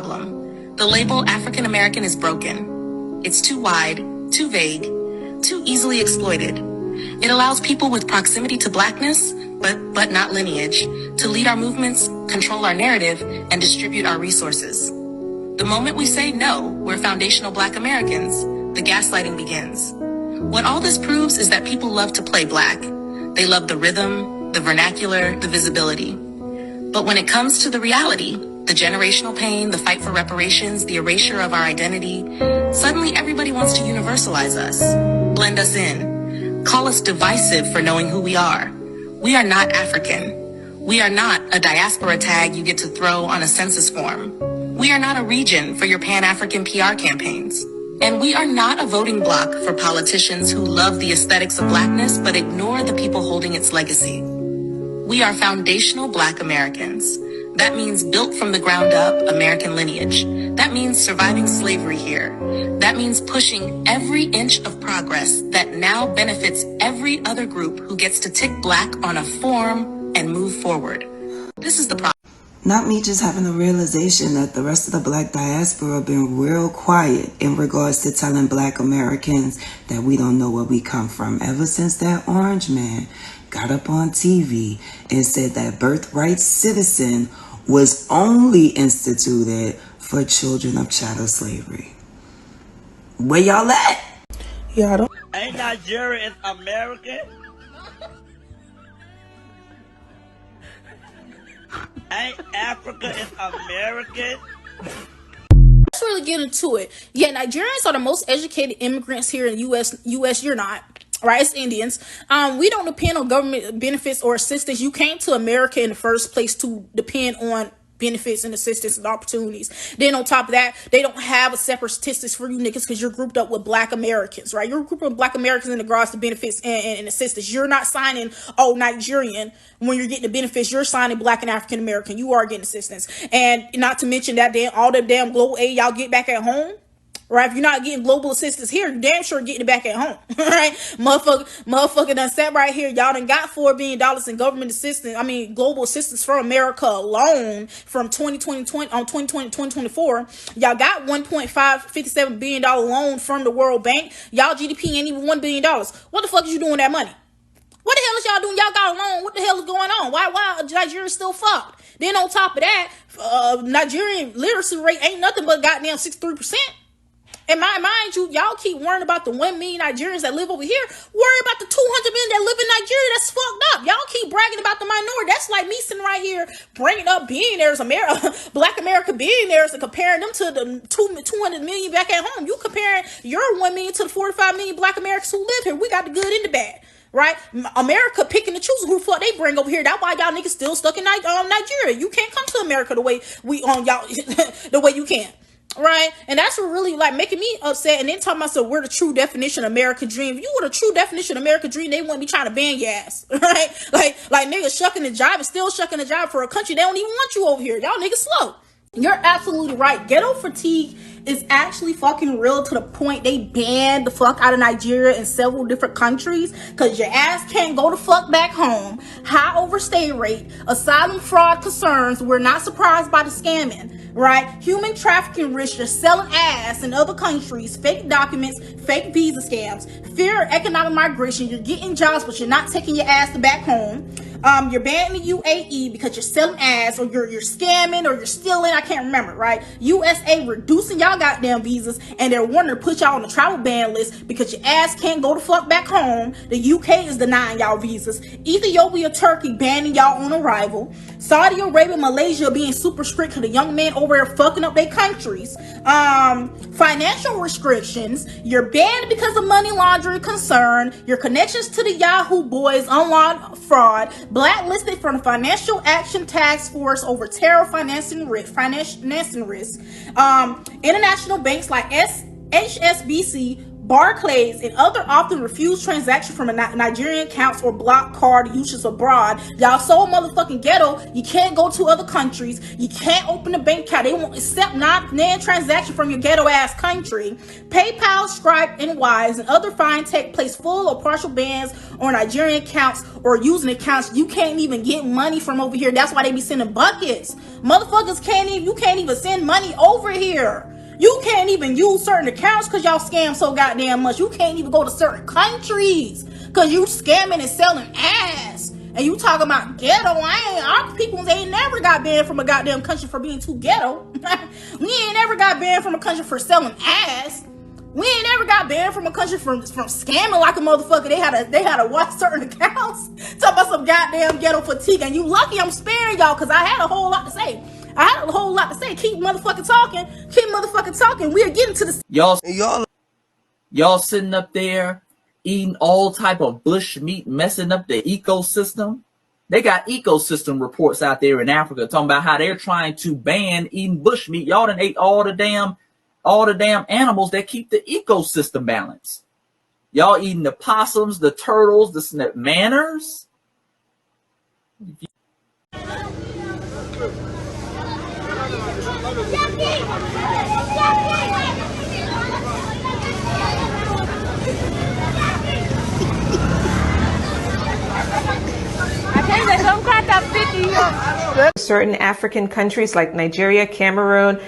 problem. The label African American is broken. It's too wide, too vague, too easily exploited. It allows people with proximity to blackness, but not lineage, to lead our movements, control our narrative, and distribute our resources. The moment we say no, we're foundational Black Americans, the gaslighting begins. What all this proves is that people love to play Black. They love the rhythm, the vernacular, the visibility. But when it comes to the reality, the generational pain, the fight for reparations, the erasure of our identity, suddenly everybody wants to universalize us, blend us in, call us divisive for knowing who we are. We are not African. We are not a diaspora tag you get to throw on a census form. We are not a region for your Pan-African PR campaigns. And we are not a voting bloc for politicians who love the aesthetics of Blackness but ignore the people holding its legacy. We are foundational Black Americans. That means built from the ground up American lineage. That means surviving slavery here. That means pushing every inch of progress that now benefits every other group who gets to tick Black on a form and move forward. This is the problem. Not me just having the realization that the rest of the Black diaspora have been real quiet in regards to telling Black Americans that we don't know where we come from. Ever since that orange man got up on TV and said that birthright citizen was only instituted for children of chattel slavery. Where y'all at? Y'all don't. Ain't Nigeria is American? Ain't Africa is American? Let's really get into it. Yeah, Nigerians are the most educated immigrants here in the U.S. You're not. Right, it's Indians. We don't depend on government benefits or assistance. You came to America in the first place to depend on benefits and assistance and opportunities. Then on top of that, they don't have a separate statistics for you niggas because you're grouped up with Black Americans, right? You're grouped with Black Americans in regards to benefits and assistance. You're not signing, oh, Nigerian when you're getting the benefits. You're signing Black and African American. You are getting assistance. And not to mention that all the damn global aid y'all get back at home. Right, if you're not getting global assistance here, you're damn sure getting it back at home. Right, motherfucker done sat right here. Y'all done got $4 billion in government assistance. I mean, global assistance from America alone from 2020 on 2024. Y'all got $1.57 billion loan from the World Bank. Y'all GDP ain't even $1 billion. What the fuck is you doing with that money? What the hell is y'all doing? Y'all got a loan. What the hell is going on? Why Nigeria still fucked? Then on top of that, Nigerian literacy rate ain't nothing but goddamn 63%. And mind you, y'all keep worrying about the 1 million Nigerians that live over here. Worry about the 200 million that live in Nigeria. That's fucked up. Y'all keep bragging about the minority. That's like me sitting right here bringing up billionaires, Black America billionaires, and comparing them to the 200 million back at home. You comparing your 1 million to the 45 million Black Americans who live here. We got the good and the bad. Right? America picking and choosing who the fuck they bring over here. That's why y'all niggas still stuck in Nigeria. You can't come to America the way we on y'all the way you can. Right, and that's what really like making me upset. And then talking about, so we're the true definition of American dream. If you were the true definition of American dream, they wouldn't be trying to ban your ass, right? Like niggas shucking the job and still shucking the job for a country they don't even want you over here. Y'all niggas slow. You're absolutely right. Ghetto fatigue is actually fucking real to the point they banned the fuck out of Nigeria and several different countries because your ass can't go the fuck back home. High overstay rate, asylum fraud concerns. We're not surprised by the scamming. Right? Human trafficking risk, you're selling ass in other countries, fake documents, fake visa scams, fear of economic migration, you're getting jobs, but you're not taking your ass back home. You're banned in the UAE because you're selling ass, or you're scamming, or you're stealing. I can't remember, right? USA reducing y'all goddamn visas, and they're wanting to put y'all on the travel ban list because your ass can't go the fuck back home. The UK is denying y'all visas. Ethiopia, Turkey banning y'all on arrival. Saudi Arabia, Malaysia being super strict to the young men over there fucking up their countries. Financial restrictions. You're banned because of money laundering concern. Your connections to the Yahoo boys, unlawed fraud. Blacklisted from the Financial Action Task Force over terror financing risk. International banks like HSBC Barclays and other often refuse transaction from a Nigerian accounts or block card usage abroad. Y'all so motherfucking ghetto. You can't go to other countries. You can't open a bank account. They won't accept non-transaction from your ghetto ass country. PayPal, Stripe, and Wise and other fintech place full or partial bans on Nigerian accounts or using accounts you can't even get money from over here. That's why they be sending buckets. Motherfuckers you can't even send money over here. You can't even use certain accounts because y'all scam so goddamn much. You can't even go to certain countries because you scamming and selling ass. And you talking about ghetto. Our people ain't never got banned from a goddamn country for being too ghetto. We ain't never got banned from a country for selling ass. We ain't never got banned from a country from scamming like a motherfucker. They had to watch certain accounts. Talk about some goddamn ghetto fatigue. And you lucky I'm sparing y'all because I had a whole lot to say. Keep motherfucking talking. We are getting to the y'all sitting up there eating all type of bush meat, messing up the ecosystem. They got ecosystem reports out there in Africa talking about how they're trying to ban eating bush meat. Y'all done ate all the damn animals that keep the ecosystem balanced. Y'all eating the possums, the turtles, the manners. Certain African countries like Nigeria, Cameroon.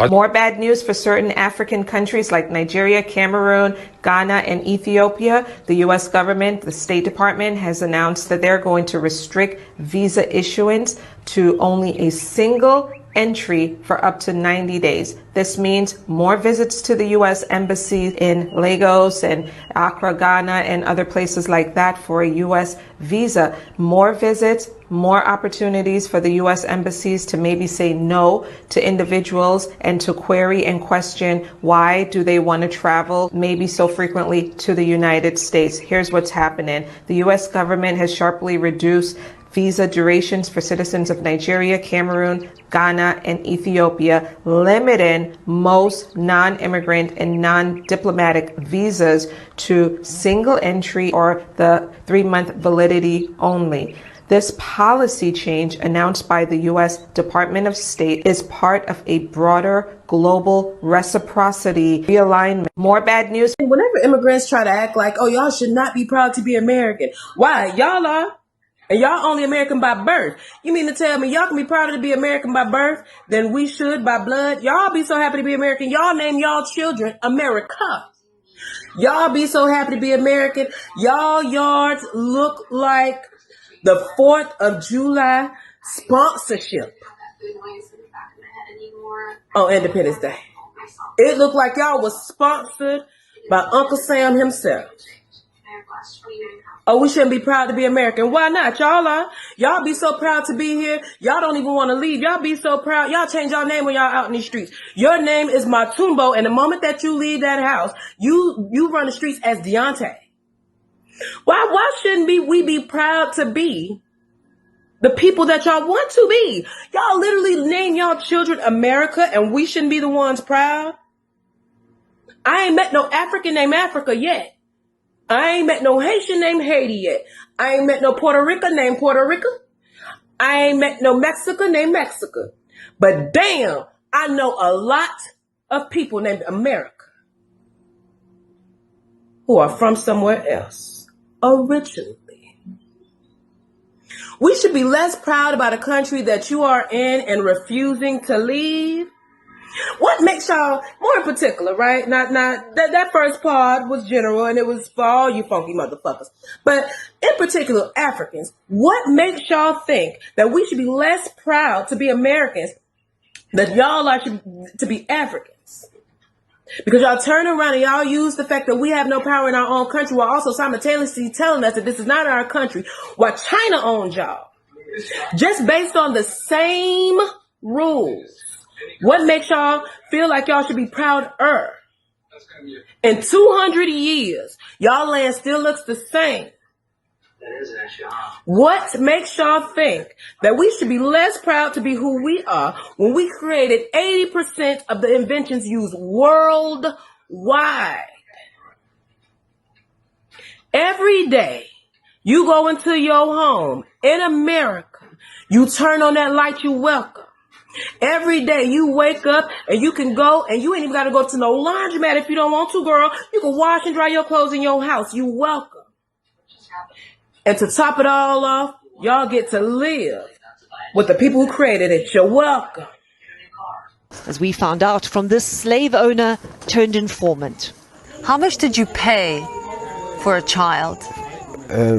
More bad news for certain African countries like Nigeria, Cameroon, Ghana, and Ethiopia. The U.S. government, the State Department, has announced that they're going to restrict visa issuance to only a single entry for up to 90 days. This means more visits to the U.S. Embassy in Lagos and Accra, Ghana, and other places like that for a U.S. visa. More visits, more opportunities for the U.S. embassies to maybe say no to individuals and to query and question why do they want to travel maybe so frequently to the United States. Here's what's happening. The U.S. government has sharply reduced visa durations for citizens of Nigeria, Cameroon, Ghana, and Ethiopia, limiting most non-immigrant and non-diplomatic visas to single entry or the 3-month validity only. This policy change announced by the U.S. Department of State is part of a broader global reciprocity realignment. More bad news. Whenever immigrants try to act like, oh, y'all should not be proud to be American. Why? Y'all are. And y'all only American by birth. You mean to tell me y'all can be prouder to be American by birth than we should by blood? Y'all be so happy to be American. Y'all name y'all children America. Y'all be so happy to be American. Y'all yards look like the 4th of July sponsorship on Independence Day. It looked like y'all was sponsored by Uncle Sam himself. Oh, we shouldn't be proud to be American. Why not? Y'all are. Y'all be so proud to be here. Y'all don't even want to leave. Y'all be so proud. Y'all change y'all name when y'all out in these streets. Your name is Matumbo, and the moment that you leave that house, you run the streets as Deontay. Why shouldn't we be proud to be the people that y'all want to be? Y'all literally name y'all children America, and we shouldn't be the ones proud? I ain't met no African named Africa yet. I ain't met no Haitian named Haiti yet. I ain't met no Puerto Rican named Puerto Rico. I ain't met no Mexican named Mexico. But damn, I know a lot of people named America who are from somewhere else originally. We should be less proud about a country that you are in and refusing to leave. What makes y'all, more in particular, right? Not that first part was general and it was for all you funky motherfuckers. But in particular, Africans, what makes y'all think that we should be less proud to be Americans than y'all are to be Africans? Because y'all turn around and y'all use the fact that we have no power in our own country while also simultaneously telling us that this is not our country, while China owns y'all. Just based on the same rules. What makes y'all feel like y'all should be prouder? In 200 years, y'all land still looks the same. What makes y'all think that we should be less proud to be who we are when we created 80% of the inventions used worldwide? Every day you go into your home in America, you turn on that light, you welcome. Every day you wake up and you can go and you ain't even got to go to no laundromat if you don't want to, girl. You can wash and dry your clothes in your house. You welcome. And to top it all off, y'all get to live with the people who created it. You're welcome. As we found out from this slave owner turned informant. How much did you pay for a child?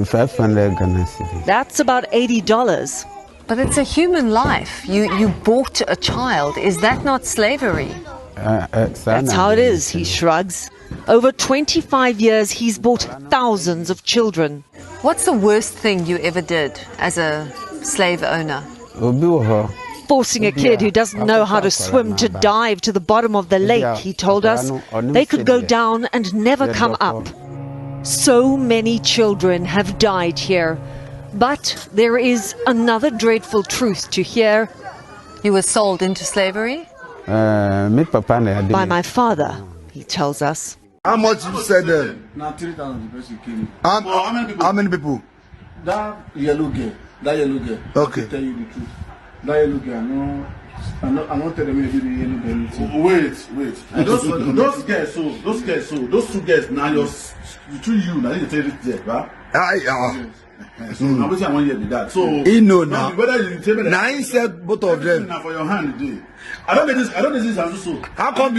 500 Ghana cedis. That's about $80. But it's a human life. You bought a child. Is that not slavery? That's how it is, he shrugs. Over 25 years, he's bought thousands of children. What's the worst thing you ever did as a slave owner? Forcing a kid who doesn't know how to swim to dive to the bottom of the lake, he told us. They could go down and never come up. So many children have died here. But there is another dreadful truth to hear. You were sold into slavery? By my father, he tells us. How much you said there? Now 3,000 people. How many people? That yellow girl. Okay. Tell you the truth. That yellow girl, I'm not telling you the yellow girl. Wait. Those two girls, now between you, now you tell it there, right? So I wish I want you to be that. So he know now. Whether you tell me now he said both of them. Now for your hand, day. I don't get this as so. How come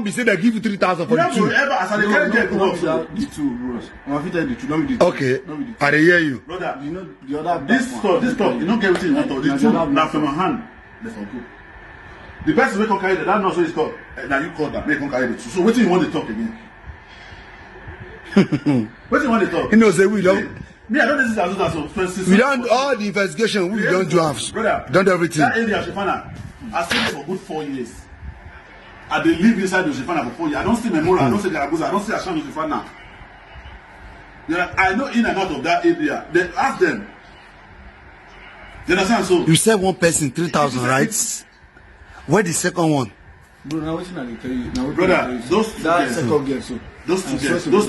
be say they give you 3,000 for the two? As I can't get the two, bros. I'm fit the two. Don't be the two. Okay. I hear you. Brother, you know the other this stuff, you don't get everything you want. The two now from your hand. Let's go. The person we can carry that not so it's called. Now you call that. They can carry the two. So what do you want to talk again? What do you want to talk? You know, say we don't. Me, I don't this is as we don't all the investigation. We don't do half. Brother, don't do everything. That area, Shefana, I stayed there for good 4 years. I dey live inside the Shefana for 4 years. I don't see Memorial. I don't see Garagoza. I don't see Asham Shefana. I know in and out of that area. They ask them. You understand? So you said one person 3,000, right? Where the second one? Bro, now what I tell you? Now, brother, those two girls. Second girl, so those two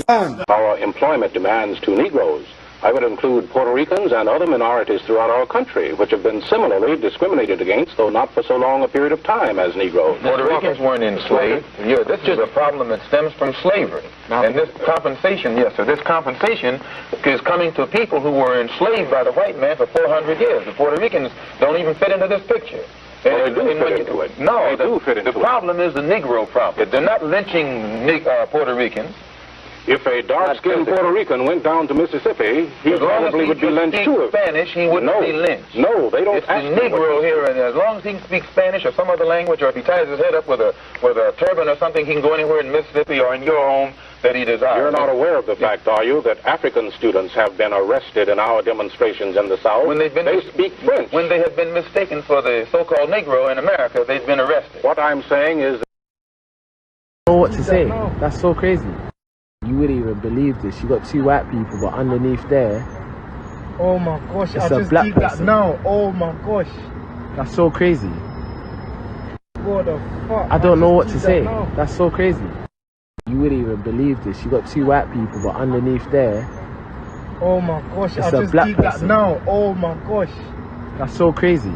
girls. Our employment demands to Negroes. I would include Puerto Ricans and other minorities throughout our country, which have been similarly discriminated against, though not for so long a period of time as Negroes. Puerto Ricans weren't enslaved. Yeah, this is a problem that stems from slavery. And this compensation, this compensation is coming to people who were enslaved by the white man for 400 years. The Puerto Ricans don't even fit into this picture. Well, they do fit into it. No, they do fit into it. The problem is the Negro problem. They're not lynching Puerto Ricans. If a dark-skinned Puerto Rican went down to Mississippi, he probably would be lynched too. Spanish, he wouldn't be lynched. No, they don't. It's the Negro here, and as long as he speaks Spanish or some other language, or if he ties his head up with a turban or something, he can go anywhere in Mississippi or in your home that he desires. You're not aware of the fact, are you, that African students have been arrested in our demonstrations in the South? When they speak French. When they have been mistaken for the so-called Negro in America, they've been arrested. What I'm saying is... I don't know what to say. That's so crazy. You wouldn't even believe this. You got two white people, but underneath there, oh my gosh, it's a black person. Now, oh my gosh, that's so crazy. What the fuck? I don't know what to say. That's so crazy. You wouldn't even believe this. You got two white people, but underneath there, oh my gosh, it's a black person. Now, oh my gosh, that's so crazy.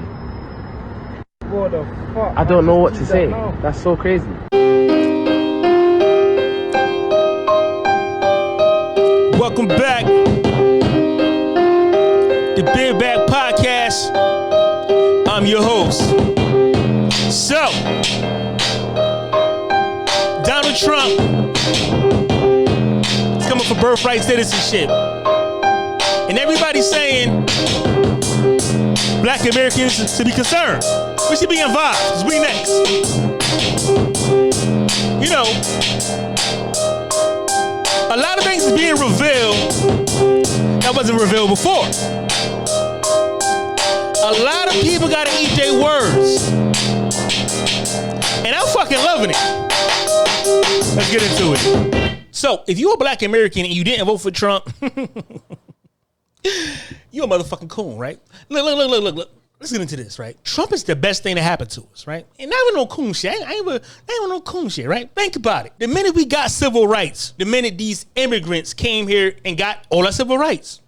What the fuck? I don't know what to say. That's so crazy. Welcome back. The Big Back Podcast. I'm your host. So, Donald Trump is coming for birthright citizenship. And everybody's saying black Americans to be concerned. We should be involved, because we next. You know, a lot of things is being revealed that wasn't revealed before. A lot of people gotta eat their words. And I'm fucking loving it. Let's get into it. So, if you're a black American and you didn't vote for Trump, you're a motherfucking coon, right? Look. let's get into this, right? Trump is the best thing that happened to us, right? And not even no coon shit. I ain't no coon shit, right? Think about it. The minute we got civil rights, the minute these immigrants came here and got all our civil rights,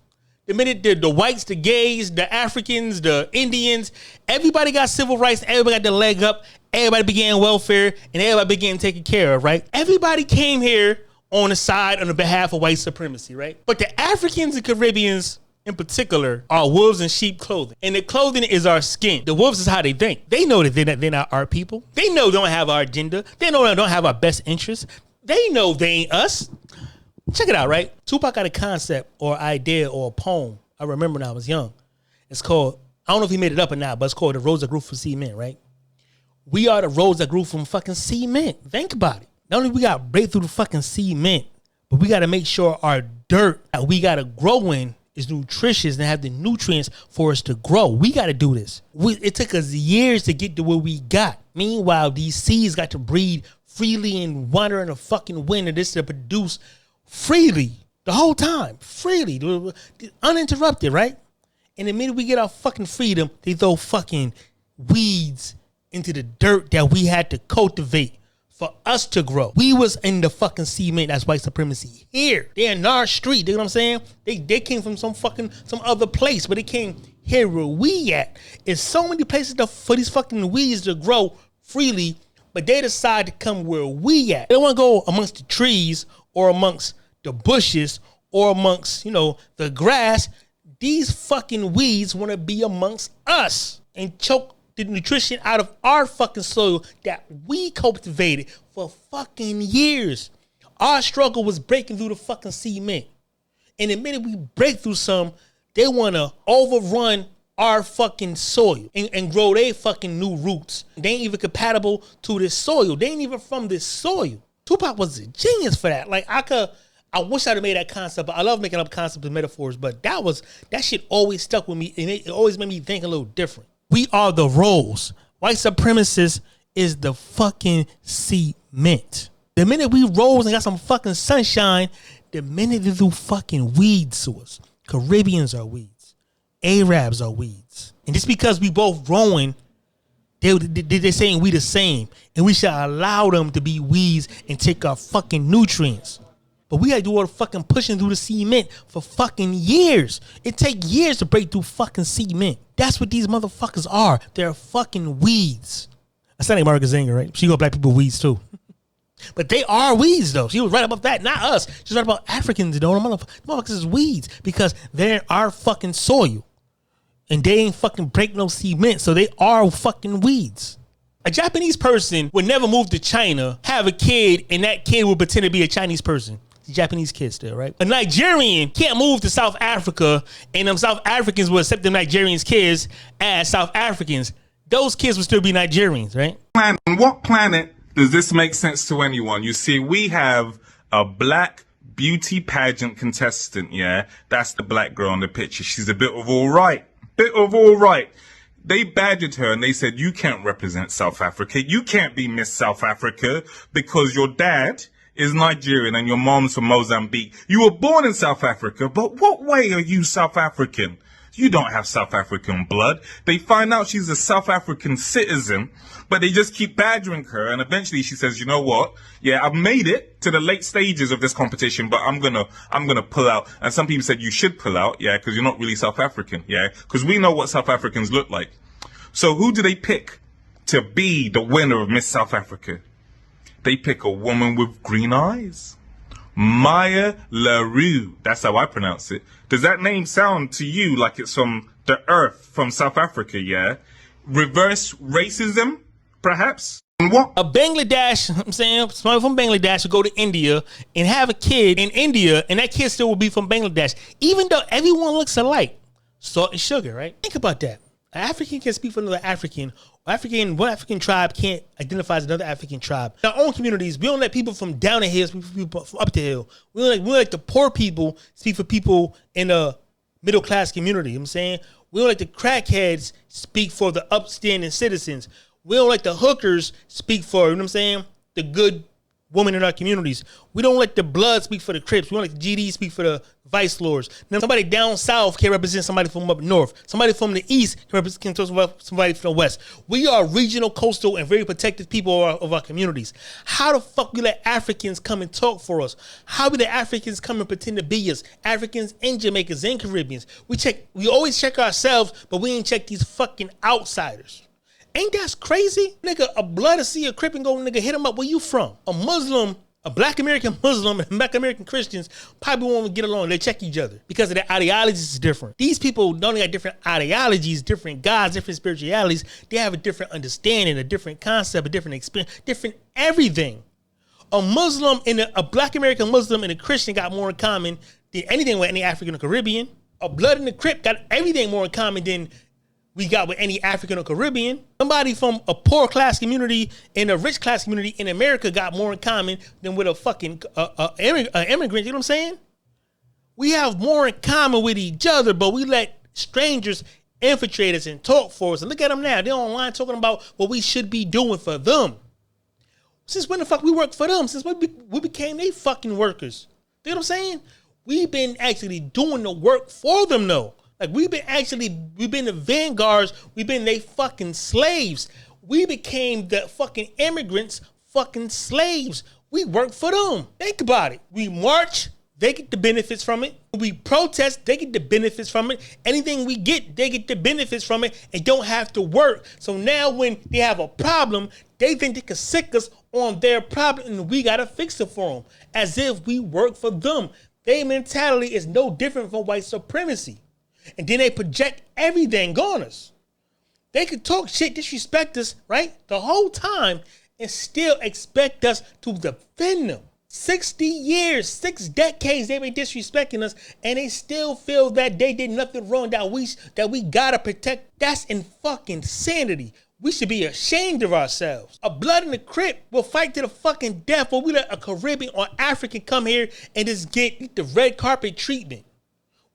the minute the whites, the gays, the Africans, the Indians, everybody got civil rights, everybody got their leg up, everybody began welfare, and everybody began taken care of, right? Everybody came here on the side, on the behalf of white supremacy, right? But the Africans and Caribbeans in particular are wolves in sheep clothing. And the clothing is our skin. The wolves is how they think. They know that they're not our people. They know they don't have our agenda. They know they don't have our best interests. They know they ain't us. Check it out, right? Tupac got a concept or idea or a poem I remember when I was young. It's called, I don't know if he made it up or not, but it's called The Roads That Grew from Cement, right? We are the roads that grew from fucking cement. Think about it. Not only we got to break through the fucking cement, but we got to make sure our dirt that we got to grow in is nutritious and have the nutrients for us to grow. We got to do this. It took us years to get to where we got. Meanwhile, these seeds got to breathe freely and wander in the fucking wind and this to produce freely the whole time, freely, uninterrupted, right? And the minute we get our fucking freedom, they throw fucking weeds into the dirt that we had to cultivate for us to grow. We was in the fucking cement. That's white supremacy here. They're in our street. You know what I'm saying? They came from some other place, but they came here where we at. There's so many places for these fucking weeds to grow freely, but they decide to come where we at. They don't want to go amongst the trees or amongst the bushes or amongst, the grass. These fucking weeds want to be amongst us and choke the nutrition out of our fucking soil that we cultivated for fucking years. Our struggle was breaking through the fucking cement. And the minute we break through some, they want to overrun our fucking soil and grow their fucking new roots. They ain't even compatible to this soil. They ain't even from this soil. Tupac was a genius for that. Like, I wish I'd have made that concept. I love making up concepts and metaphors, but that shit always stuck with me, and it always made me think a little different. We are the roles. White supremacists is the fucking cement. The minute we rose and got some fucking sunshine, the minute they do fucking weeds to us. Caribbeans are weeds. Arabs are weeds. And just because we both growing, they're saying we the same. And we should allow them to be weeds and take our fucking nutrients. But we gotta do all the fucking pushing through the cement for fucking years. It take years to break through fucking cement. That's what these motherfuckers are. They're fucking weeds. I sound like Margaret Zinger, right? She called black people weeds too. But they are weeds though. She was right about that, not us. She's right about Africans, motherfuckers is weeds because they're in our fucking soil. And they ain't fucking break no cement, so they are fucking weeds. A Japanese person would never move to China, have a kid, and that kid would pretend to be a Chinese person. Japanese kids still, right? A Nigerian can't move to South Africa and them South Africans will accept them Nigerians kids as South Africans. Those kids will still be Nigerians, right? On what planet does this make sense to anyone? You see, we have a black beauty pageant contestant, yeah? That's the black girl on the picture. She's a bit of all right. They badgered her and they said, you can't represent South Africa. You can't be Miss South Africa because your dad is Nigerian and your mom's from Mozambique. You were born in South Africa, but what way are you South African? You don't have South African blood. They find out she's a South African citizen, but they just keep badgering her. And eventually she says, you know what? Yeah, I've made it to the late stages of this competition, but I'm gonna pull out. And some people said you should pull out, yeah, because you're not really South African, yeah, because we know what South Africans look like. So who do they pick to be the winner of Miss South Africa? They pick a woman with green eyes. Maya LaRue. That's how I pronounce it. Does that name sound to you like it's from the earth, from South Africa, yeah? Reverse racism, perhaps? What? A Bangladesh, I'm saying, someone from Bangladesh will go to India and have a kid in India, and that kid still will be from Bangladesh, even though everyone looks alike. Salt and sugar, right? Think about that. An African can speak for another African. One African tribe can't identify as another African tribe. In our own communities, we don't let people from down the hill speak for people from up the hill. We don't let the poor people speak for people in a middle class community. You know what I'm saying? We don't let the crackheads speak for the upstanding citizens. We don't let the hookers speak for, you know what I'm saying, the good women in our communities. We don't let the blood speak for the Crips. We don't let the GD speak for the vice lords. Now, somebody down south can represent somebody from up north. Somebody from the east can represent somebody from the west. We are regional, coastal, and very protected people of our communities. How the fuck we let Africans come and talk for us? How we let Africans come and pretend to be us? Africans and Jamaicans and Caribbeans. We always check ourselves, but we ain't check these fucking outsiders. Ain't that crazy? Nigga, a blood to see a Crip and go, nigga, hit him up. Where you from? A Muslim, a black American Muslim, and black American Christians probably won't get along. They check each other because their ideologies is different. These people don't only got different ideologies, different gods, different spiritualities. They have a different understanding, a different concept, a different experience, different everything. A Muslim and a black American Muslim and a Christian got more in common than anything with any African or Caribbean. A blood and a Crip got everything more in common than we got with any African or Caribbean. Somebody from a poor class community and a rich class community in America got more in common than with a fucking immigrant. You know what I'm saying? We have more in common with each other, but we let strangers infiltrate us and talk for us. And look at them now. They're online talking about what we should be doing for them. Since when the fuck we work for them? Since we became they fucking workers. You know what I'm saying? We've been actually doing the work for them though. Like we've been the vanguards. We've been they fucking slaves. We became the fucking immigrants, fucking slaves. We work for them. Think about it. We march, they get the benefits from it. We protest, they get the benefits from it. Anything we get, they get the benefits from it and don't have to work. So now when they have a problem, they think they can sick us on their problem and we gotta fix it for them. As if we work for them. Their mentality is no different from white supremacy. And then they project everything on us. They could talk shit, disrespect us, right? The whole time and still expect us to defend them. 60 years, 6 decades they've been disrespecting us and they still feel that they did nothing wrong that we gotta protect. That's in fucking sanity. We should be ashamed of ourselves. A blood and a Crip will fight to the fucking death or we let a Caribbean or African come here and just get the red carpet treatment.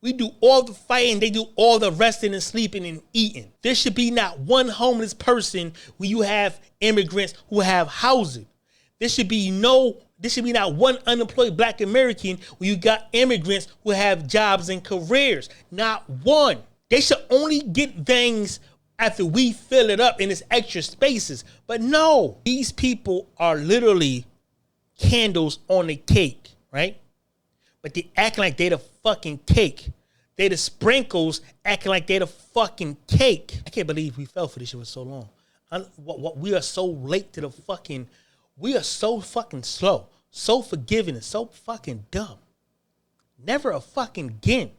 We do all the fighting, they do all the resting and sleeping and eating. There should be not one homeless person when you have immigrants who have housing. There should be not one unemployed black American when you got immigrants who have jobs and careers. Not one. They should only get things after we fill it up in its extra spaces. But no, these people are literally candles on the cake, right? But they acting like they the fucking cake. They the sprinkles acting like they the fucking cake. I can't believe we fell for this shit for so long. We are so late to the fucking... We are so fucking slow. So forgiving and so fucking dumb. Never a fucking again.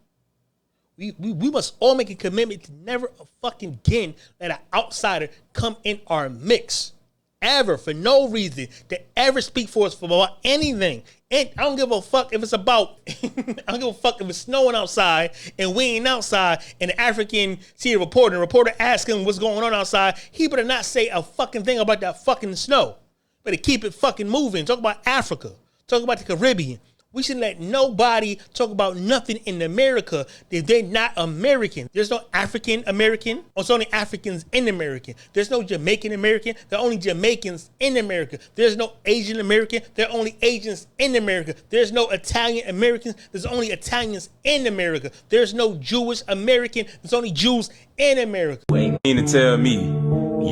We must all make a commitment to never a fucking again let an outsider come in our mix. Ever, for no reason, to ever speak for us for about anything. And I don't give a fuck if it's about, I don't give a fuck if it's snowing outside and we ain't outside and the African see a reporter and the reporter asks him what's going on outside. He better not say a fucking thing about that fucking snow. Better keep it fucking moving. Talk about Africa. Talk about the Caribbean. We shouldn't let nobody talk about nothing in America if they're not American. There's no African American. It's only Africans in America. There's no Jamaican American. There are only Jamaicans in America. There's no Asian American. There are only Asians in America. There's no Italian Americans. There's only Italians in America. There's no Jewish American. There's only Jews in America. You mean to tell me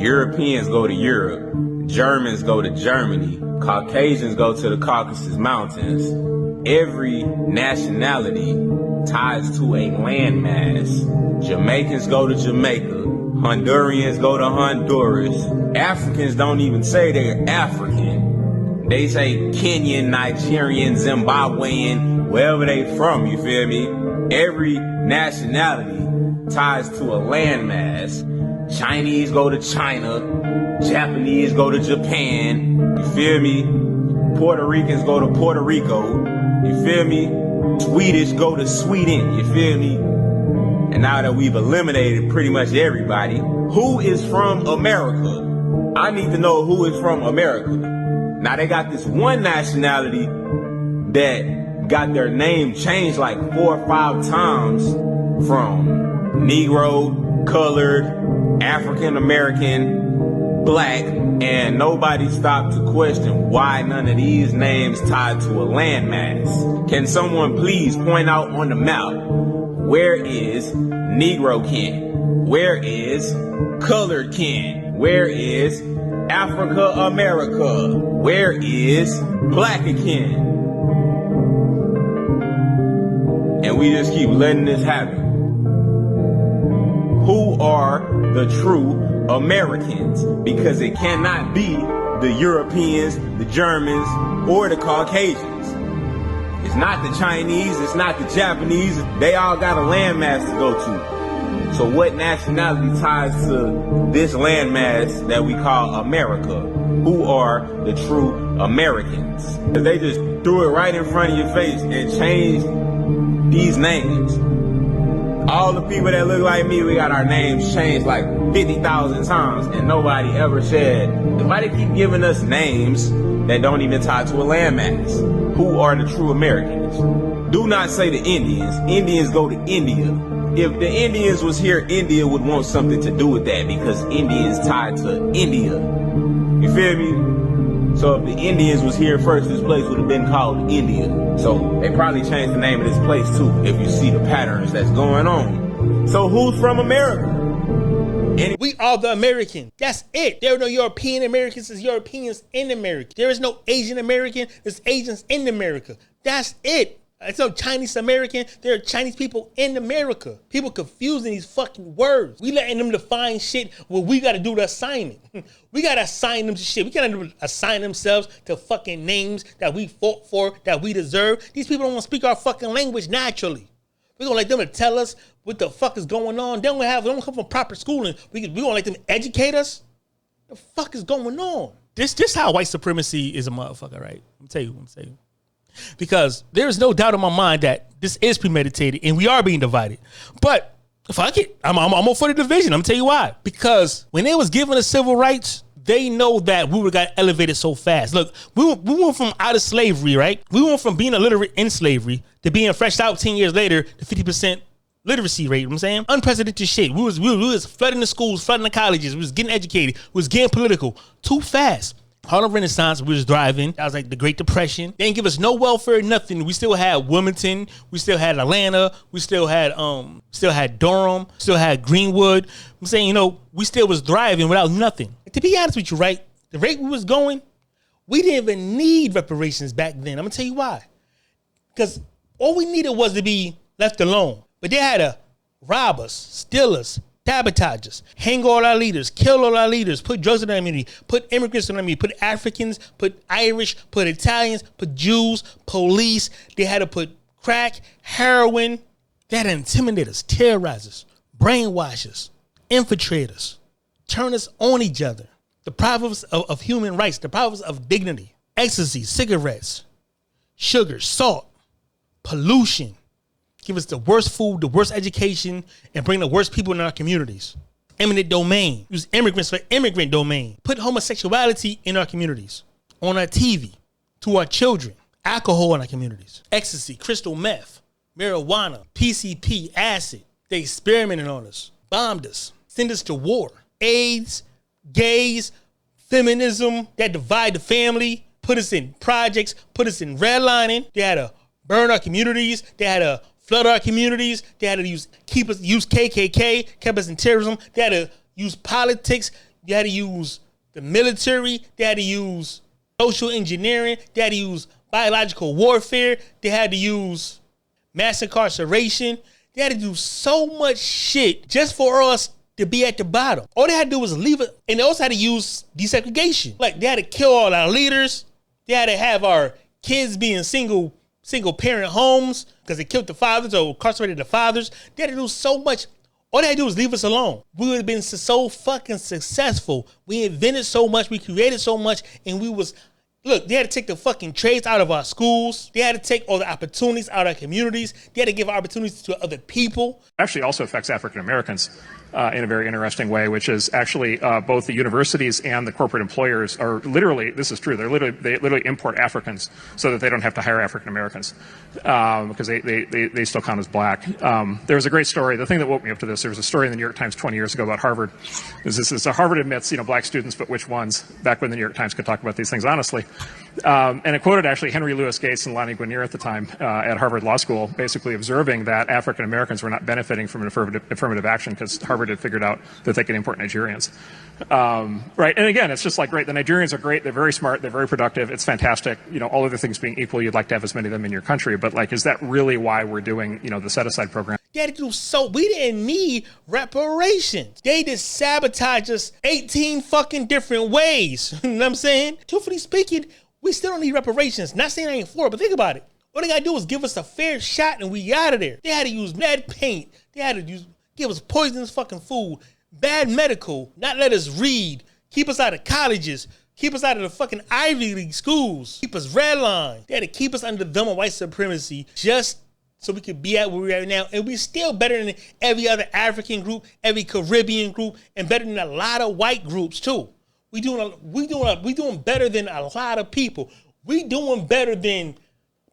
Europeans go to Europe, Germans go to Germany, Caucasians go to the Caucasus Mountains. Every nationality ties to a landmass. Jamaicans go to Jamaica. Hondurians go to Honduras. Africans don't even say they're African. They say Kenyan, Nigerian, Zimbabwean, wherever they from, you feel me? Every nationality ties to a landmass. Chinese go to China. Japanese go to Japan. You feel me? Puerto Ricans go to Puerto Rico. You feel me? Swedish go to Sweden. You feel me? And now that we've eliminated pretty much everybody, who is from America? I need to know who is from America. Now they got this one nationality that got their name changed like 4 or 5 times from Negro, colored, African American, black, and nobody stopped to question why none of these names tied to a landmass. Can someone please point out on the map, where is Negro kin? Where is colored kin? Where is Africa America? Where is black kin? And we just keep letting this happen. Who are the true Americans? Because it cannot be the Europeans, the Germans, or the Caucasians. It's not the Chinese, it's not the Japanese. They all got a landmass to go to. So what nationality ties to this landmass that we call America? Who are the true Americans? They just threw it right in front of your face and changed these names. All the people that look like me, we got our names changed like 50,000 times and nobody ever said, why they keep giving us names that don't even tie to a landmass? Who are the true Americans? Do not say the Indians. Indians go to India. If the Indians was here, India would want something to do with that because Indians tied to India. You feel me? So if the Indians was here first, this place would have been called India. So they probably changed the name of this place too, if you see the patterns that's going on. So who's from America? We are the American. That's it. There are no European Americans. There's Europeans in America. There is no Asian American. There's Asians in America. That's it. There's no Chinese American. There are Chinese people in America. People confusing these fucking words. We letting them define shit where we got to do the assignment. We got to assign them to shit. We got to assign themselves to fucking names that we fought for, that we deserve. These people don't want to speak our fucking language naturally. We're going to let them to tell us what the fuck is going on. They don't come from proper schooling. We going to let them educate us? The fuck is going on? This how white supremacy is a motherfucker, right? I'm tell you. Because there is no doubt in my mind that this is premeditated and we are being divided. But fuck it. I'm all for the division. I'm going to tell you why. Because when they was giving us civil rights, they know that we got elevated so fast. Look, we went from out of slavery, right? We went from being illiterate in slavery to being fresh out 10 years later to 50% literacy rate. You know what I'm saying? Unprecedented shit. We was flooding the schools, flooding the colleges. We was getting educated. We was getting political too fast. Harlem Renaissance, we was driving. That was like the Great Depression. They didn't give us no welfare, nothing. We still had Wilmington. We still had Atlanta. We still had Durham. Still had Greenwood. I'm saying, we still was thriving without nothing. To be honest with you, right? The rate we was going, we didn't even need reparations back then. I'm gonna tell you why. Because all we needed was to be left alone. But they had to rob us, steal us, sabotage us, hang all our leaders, kill all our leaders, put drugs in our community, put immigrants in our community, put Africans, put Irish, put Italians, put Jews, police. They had to put crack, heroin. They had to intimidate us, terrorize us, brainwash us, infiltrate us, turn us on each other, deprive us of human rights, deprive us of dignity, ecstasy, cigarettes, sugar, salt, pollution. Give us the worst food, the worst education, and bring the worst people in our communities. Eminent domain. Use immigrants for immigrant domain. Put homosexuality in our communities. On our TV. To our children. Alcohol in our communities. Ecstasy, crystal meth, marijuana, PCP, acid. They experimented on us. Bombed us. Send us to war. AIDS, gays, feminism. That divide the family. Put us in projects. Put us in redlining. They had to burn our communities. They had to flood our communities. They had to use KKK, kept us in terrorism. They had to use politics. They had to use the military. They had to use social engineering. They had to use biological warfare. They had to use mass incarceration. They had to do so much shit just for us to be at the bottom. All they had to do was leave it. And they also had to use desegregation. Like, they had to kill all our leaders. They had to have our kids be in single parent homes because they killed the fathers or incarcerated the fathers. They had to do so much. All they had to do was leave us alone. We would have been so fucking successful. We invented so much. We created so much. And they had to take the fucking trades out of our schools. They had to take all the opportunities out of our communities. They had to give opportunities to other people. Actually also affects African Americans. in a very interesting way, which is actually both the universities and the corporate employers are literally, this is true, they literally import Africans so that they don't have to hire African Americans because they still count as black. There was a great story. The thing that woke me up to this, there was a story in the New York Times 20 years ago about Harvard. So Harvard admits, black students, but which ones? Back when the New York Times could talk about these things honestly. And it quoted actually Henry Louis Gates and Lonnie Guinier at the time at Harvard Law School, basically observing that African Americans were not benefiting from an affirmative action because Harvard had figured out that they could import Nigerians. Right, and again, it's just like, great, the Nigerians are great, they're very smart, they're very productive, it's fantastic. All other things being equal, you'd like to have as many of them in your country, but like, is that really why we're doing, the set-aside program? They had to do so. We didn't need reparations. They just sabotaged us 18 fucking different ways. You know what I'm saying? Truthfully speaking, we still don't need reparations. Not saying I ain't for it, but think about it. All they gotta do is give us a fair shot and we out of there. They had to use lead paint. They had to give us poisonous fucking food, bad medical, not let us read, keep us out of colleges, keep us out of the fucking Ivy League schools, keep us redlined. They had to keep us under dumb and white supremacy just so we could be at where we're at now. And we're still better than every other African group, every Caribbean group, and better than a lot of white groups too. We doing better than a lot of people. We doing better than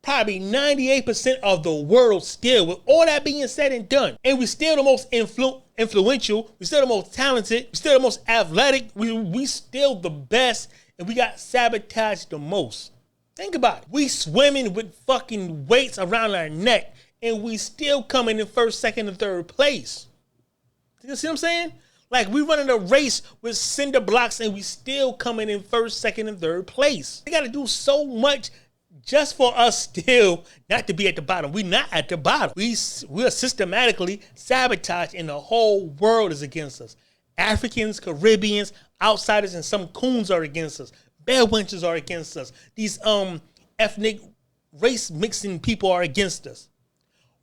probably 98% of the world still, with all that being said and done. And we're still the most influential, we're still the most talented, we're still the most athletic, we still the best, and we got sabotaged the most. Think about it. We swimming with fucking weights around our neck, and we still coming in first, second, and third place. You see what I'm saying? Like, we running a race with cinder blocks, and we still coming in first, second, and third place. They got to do so much just for us still not to be at the bottom. We're not at the bottom. We are systematically sabotaged, and the whole world is against us. Africans, Caribbeans, outsiders, and some coons are against us. Bear wenches are against us. These ethnic race mixing people are against us.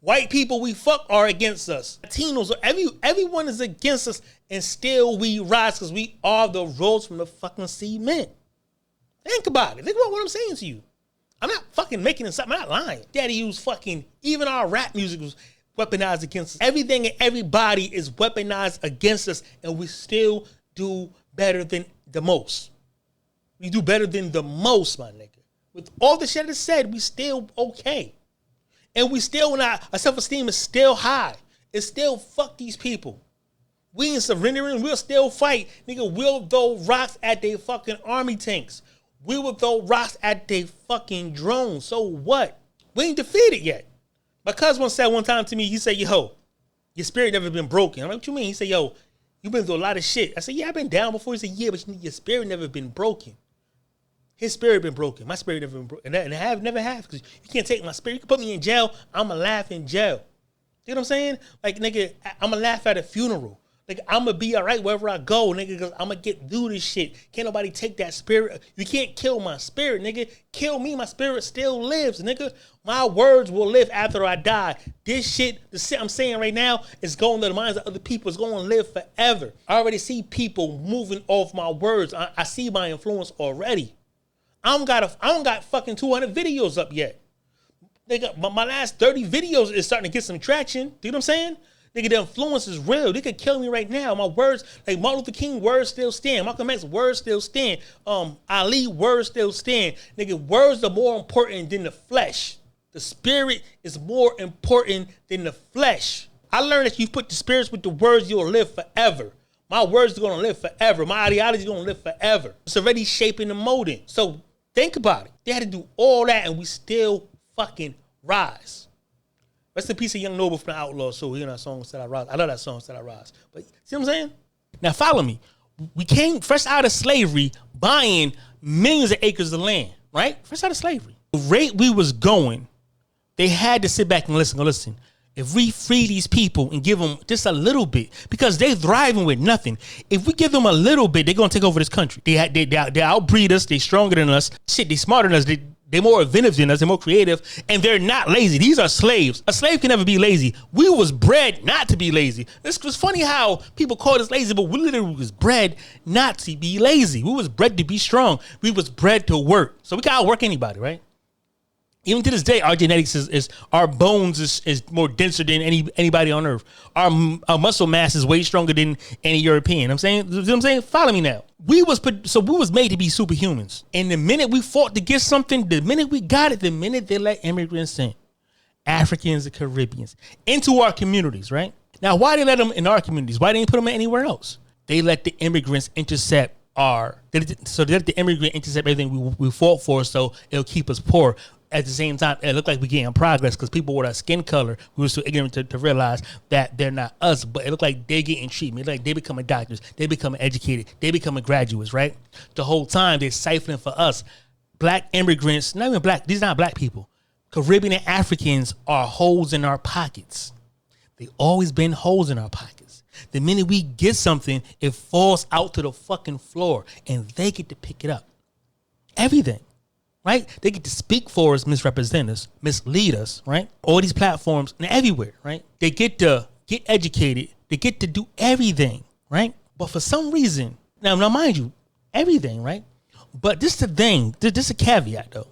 White people we fuck are against us. Latinos, everyone is against us, and still we rise because we are the rose from the fucking cement. Think about it. Think about what I'm saying to you. I'm not fucking making this up. I'm not lying. Daddy used fucking, even our rap music was weaponized against us. Everything and everybody is weaponized against us, and we still do better than the most. We do better than the most, my nigga. With all the shit that's said, we still okay. And we still not, our self-esteem is still high. It's still fuck these people. We ain't surrendering, we'll still fight. Nigga, we'll throw rocks at their fucking army tanks. We will throw rocks at their fucking drones. So what? We ain't defeated yet. My cousin once said one time to me, he said, yo, your spirit never been broken. I'm like, what you mean? He said, yo, you've been through a lot of shit. I said, yeah, I've been down before. He said, yeah, but your spirit never been broken. His spirit been broken. My spirit never been broken. And I have never have, because you can't take my spirit. You can put me in jail, I'ma laugh in jail. You know what I'm saying? Like, nigga, I'ma laugh at a funeral. Like, I'ma be all right wherever I go, nigga, because I'ma get through this shit. Can't nobody take that spirit. You can't kill my spirit, nigga. Kill me, my spirit still lives, nigga. My words will live after I die. This shit, the shit I'm saying right now is going to the minds of other people. It's going to live forever. I already see people moving off my words. I see my influence already. I don't got fucking 200 videos up yet. Nigga, my last 30 videos is starting to get some traction. Do you know what I'm saying? Nigga, the influence is real. They could kill me right now. My words, like Martin Luther King, words still stand. Malcolm X, words still stand. Ali, words still stand. Nigga, words are more important than the flesh. The spirit is more important than the flesh. I learned that you put the spirits with the words, you'll live forever. My words are going to live forever. My ideology is going to live forever. It's already shaping and molding. So think about it. They had to do all that, and we still fucking rise. Rest in peace of Young Noble from the Outlaws. So you know that song, Said I Rise. I love that song, Said I Rise. But see what I'm saying? Now follow me. We came fresh out of slavery, buying millions of acres of land, right? Fresh out of slavery. The rate we was going, they had to sit back and listen. Listen, if we free these people and give them just a little bit, because they thriving with nothing. If we give them a little bit, they're gonna take over this country. They outbreed us. They stronger than us. Shit, they smarter than us. They're more inventive than us. They're more creative, and they're not lazy. These are slaves. A slave can never be lazy. We was bred not to be lazy. It's funny how people call us lazy, but we literally was bred not to be lazy. We was bred to be strong. We was bred to work. So we can outwork anybody, right? Even to this day, our genetics is our bones is more denser than anybody on earth. Our muscle mass is way stronger than any European. I'm saying, follow me now. We was made to be superhumans. And the minute we fought to get something, the minute we got it, the minute they let immigrants in, Africans and Caribbeans, into our communities, right? Now, why they let them in our communities? Why they didn't put them anywhere else? They let the immigrants intercept they let the immigrant intercept everything we fought for, so it'll keep us poor. At the same time, it looked like we're getting progress because people with our skin color, we were so ignorant to realize that they're not us, but it looked like they're getting treatment. It looked like they becoming doctors, they becoming educated, they becoming graduates, right? The whole time they're siphoning for us. Black immigrants, not even black, these are not black people. Caribbean and Africans are holes in our pockets. They've always been holes in our pockets. The minute we get something, it falls out to the fucking floor and they get to pick it up. Everything. Right? They get to speak for us, misrepresent us, mislead us, right? All these platforms and everywhere, right? They get to get educated. They get to do everything, right? But for some reason, now mind you, everything, right? But this is the thing, this is a caveat though.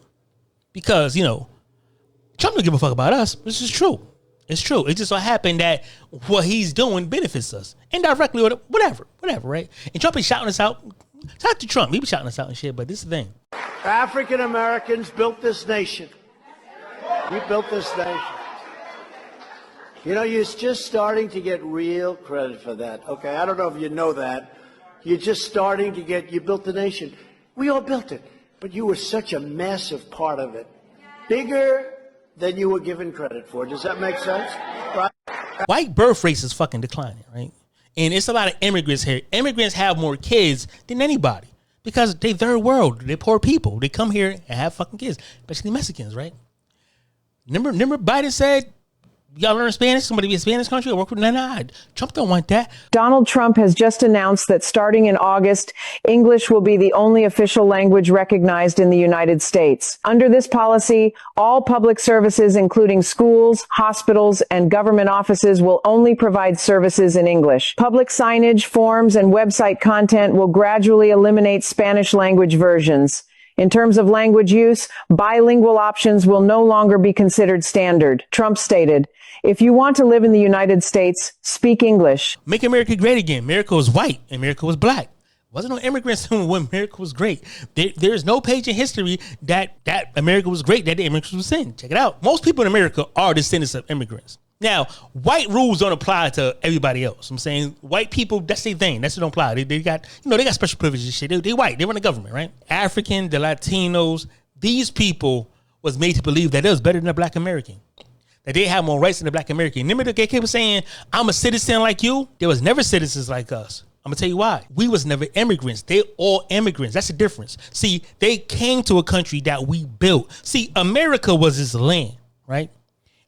Because, Trump don't give a fuck about us. This is true. It's true. It just so happened that what he's doing benefits us. Indirectly or whatever, right? And Trump is shouting us out. Shout out to Trump. He be shouting us out and shit, but this is the thing. African Americans built this nation. We built this nation. You're just starting to get real credit for that. Okay, I don't know if you know that. You're just starting to you built the nation. We all built it, but you were such a massive part of it. Bigger than you were given credit for. Does that make sense? Right? White birth rate is fucking declining, right? And it's a lot of immigrants here. Immigrants have more kids than anybody because they third world. They're poor people. They come here and have fucking kids, especially Mexicans, right? Remember Biden said, y'all learn Spanish? Somebody be a Spanish country or work with nah. Trump don't want that. Donald Trump has just announced that starting in August, English will be the only official language recognized in the United States. Under this policy, all public services, including schools, hospitals, and government offices, will only provide services in English. Public signage, forms, and website content will gradually eliminate Spanish language versions. In terms of language use, bilingual options will no longer be considered standard. Trump stated, "If you want to live in the United States, speak English." Make America great again. America was white. America was black. Wasn't no immigrants when America was great. There's no page in history that America was great, that the immigrants was in. Check it out. Most people in America are descendants of immigrants. Now, white rules don't apply to everybody else. I'm saying white people, that's their thing. That's what don't apply. They got, they got special privileges and shit. They white. They run the government, right? African, the Latinos, these people was made to believe that they was better than a black American. That they have more rights than a black American. Remember they kept saying, I'm a citizen like you? There was never citizens like us. I'm gonna tell you why. We was never immigrants. They all immigrants. That's the difference. See, they came to a country that we built. See, America was this land, right?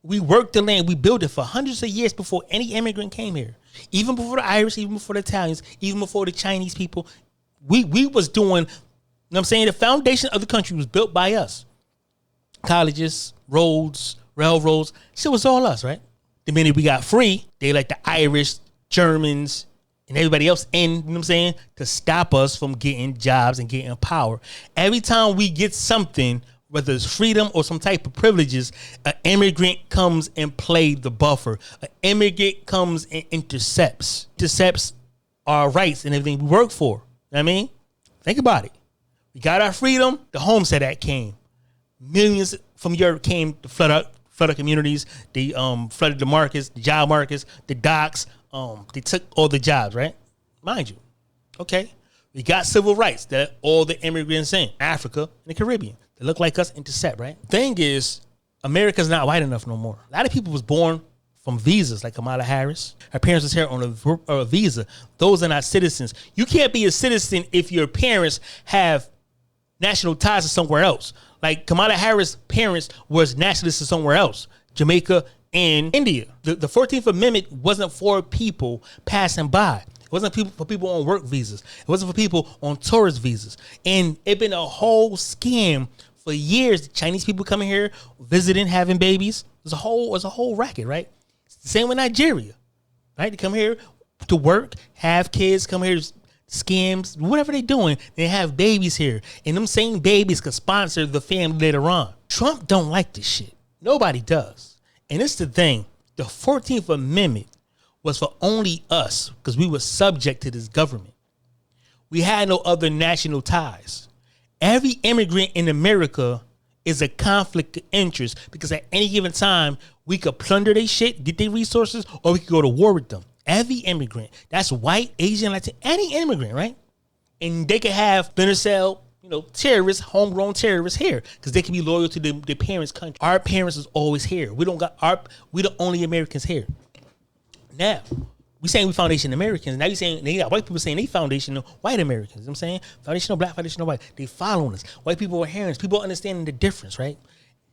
We worked the land. We built it for hundreds of years before any immigrant came here. Even before the Irish, even before the Italians, even before the Chinese people. We was doing, you know what I'm saying? The foundation of the country was built by us. Colleges, roads, railroads. Shit was all us, right? The minute we got free, they let the Irish, Germans, and everybody else in, you know what I'm saying, to stop us from getting jobs and getting power. Every time we get something, whether it's freedom or some type of privileges, an immigrant comes and plays the buffer. An immigrant comes and intercepts our rights and everything we work for. You know what I mean? Think about it. We got our freedom. The Homestead Act came. Millions from Europe came to flood our communities. They flooded the markets, the job markets, the docks. They took all the jobs, right? Mind you. Okay. We got civil rights that all the immigrants in Africa and the Caribbean. They look like us, intercept, right? Thing is, America's not white enough no more. A lot of people was born from visas, like Kamala Harris. Her parents was here on a visa. Those are not citizens. You can't be a citizen if your parents have national ties to somewhere else. Like Kamala Harris' parents was nationalists to somewhere else, Jamaica and India. The 14th Amendment wasn't for people passing by. It wasn't for people on work visas. It wasn't for people on tourist visas. And it been a whole scam for years. Chinese people coming here, visiting, having babies. It was a whole racket, right? It's the same with Nigeria, right? They come here to work, have kids, come here scams, whatever they're doing, they have babies here. And them same babies could sponsor the family later on. Trump don't like this shit. Nobody does. And it's the thing. The 14th Amendment was for only us because we were subject to this government. We had no other national ties. Every immigrant in America is a conflict of interest because at any given time, we could plunder their shit, get their resources, or we could go to war with them. Every immigrant, that's white, Asian, Latin, any immigrant, right? And they could have Venezuela, terrorists, homegrown terrorists here because they can be loyal to their parents' country. Our parents is always here. We the only Americans here. Now, we saying we foundation Americans. Now you saying they got white people saying they foundational white Americans. You know what I'm saying? Foundational black, foundational white. They following us. White people are hearing us. People understanding the difference, right?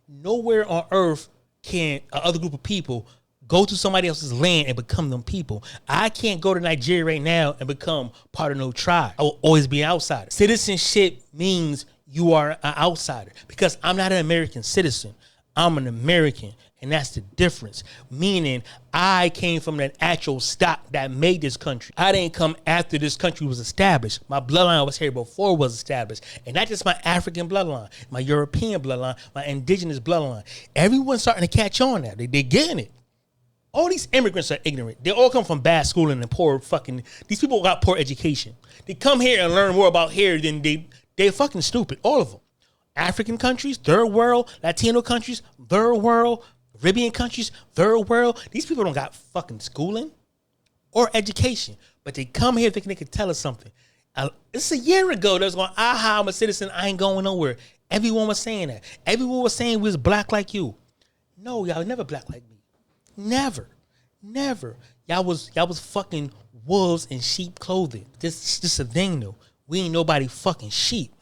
Nowhere on earth can another group of people go to somebody else's land and become them people. I can't go to Nigeria right now and become part of no tribe. I will always be an outsider. Citizenship means you are an outsider because I'm not an American citizen. I'm an American. And that's the difference. Meaning I came from that actual stock that made this country. I didn't come after this country was established. My bloodline was here before it was established. And not just my African bloodline, my European bloodline, my indigenous bloodline. Everyone's starting to catch on now. They're getting it. All these immigrants are ignorant. They all come from bad schooling and poor fucking, these people got poor education. They come here and learn more about here than they're fucking stupid. All of them. African countries, third world, Latino countries, third world, Caribbean countries, third world. These people don't got fucking schooling or education, but they come here thinking they could tell us something. It's a year ago they was going, I'm a citizen, I ain't going nowhere. Everyone was saying that. Everyone was saying we was black like you. No, y'all never black like me. Never. Y'all was fucking wolves in sheep clothing. This is a thing though. We ain't nobody fucking sheep.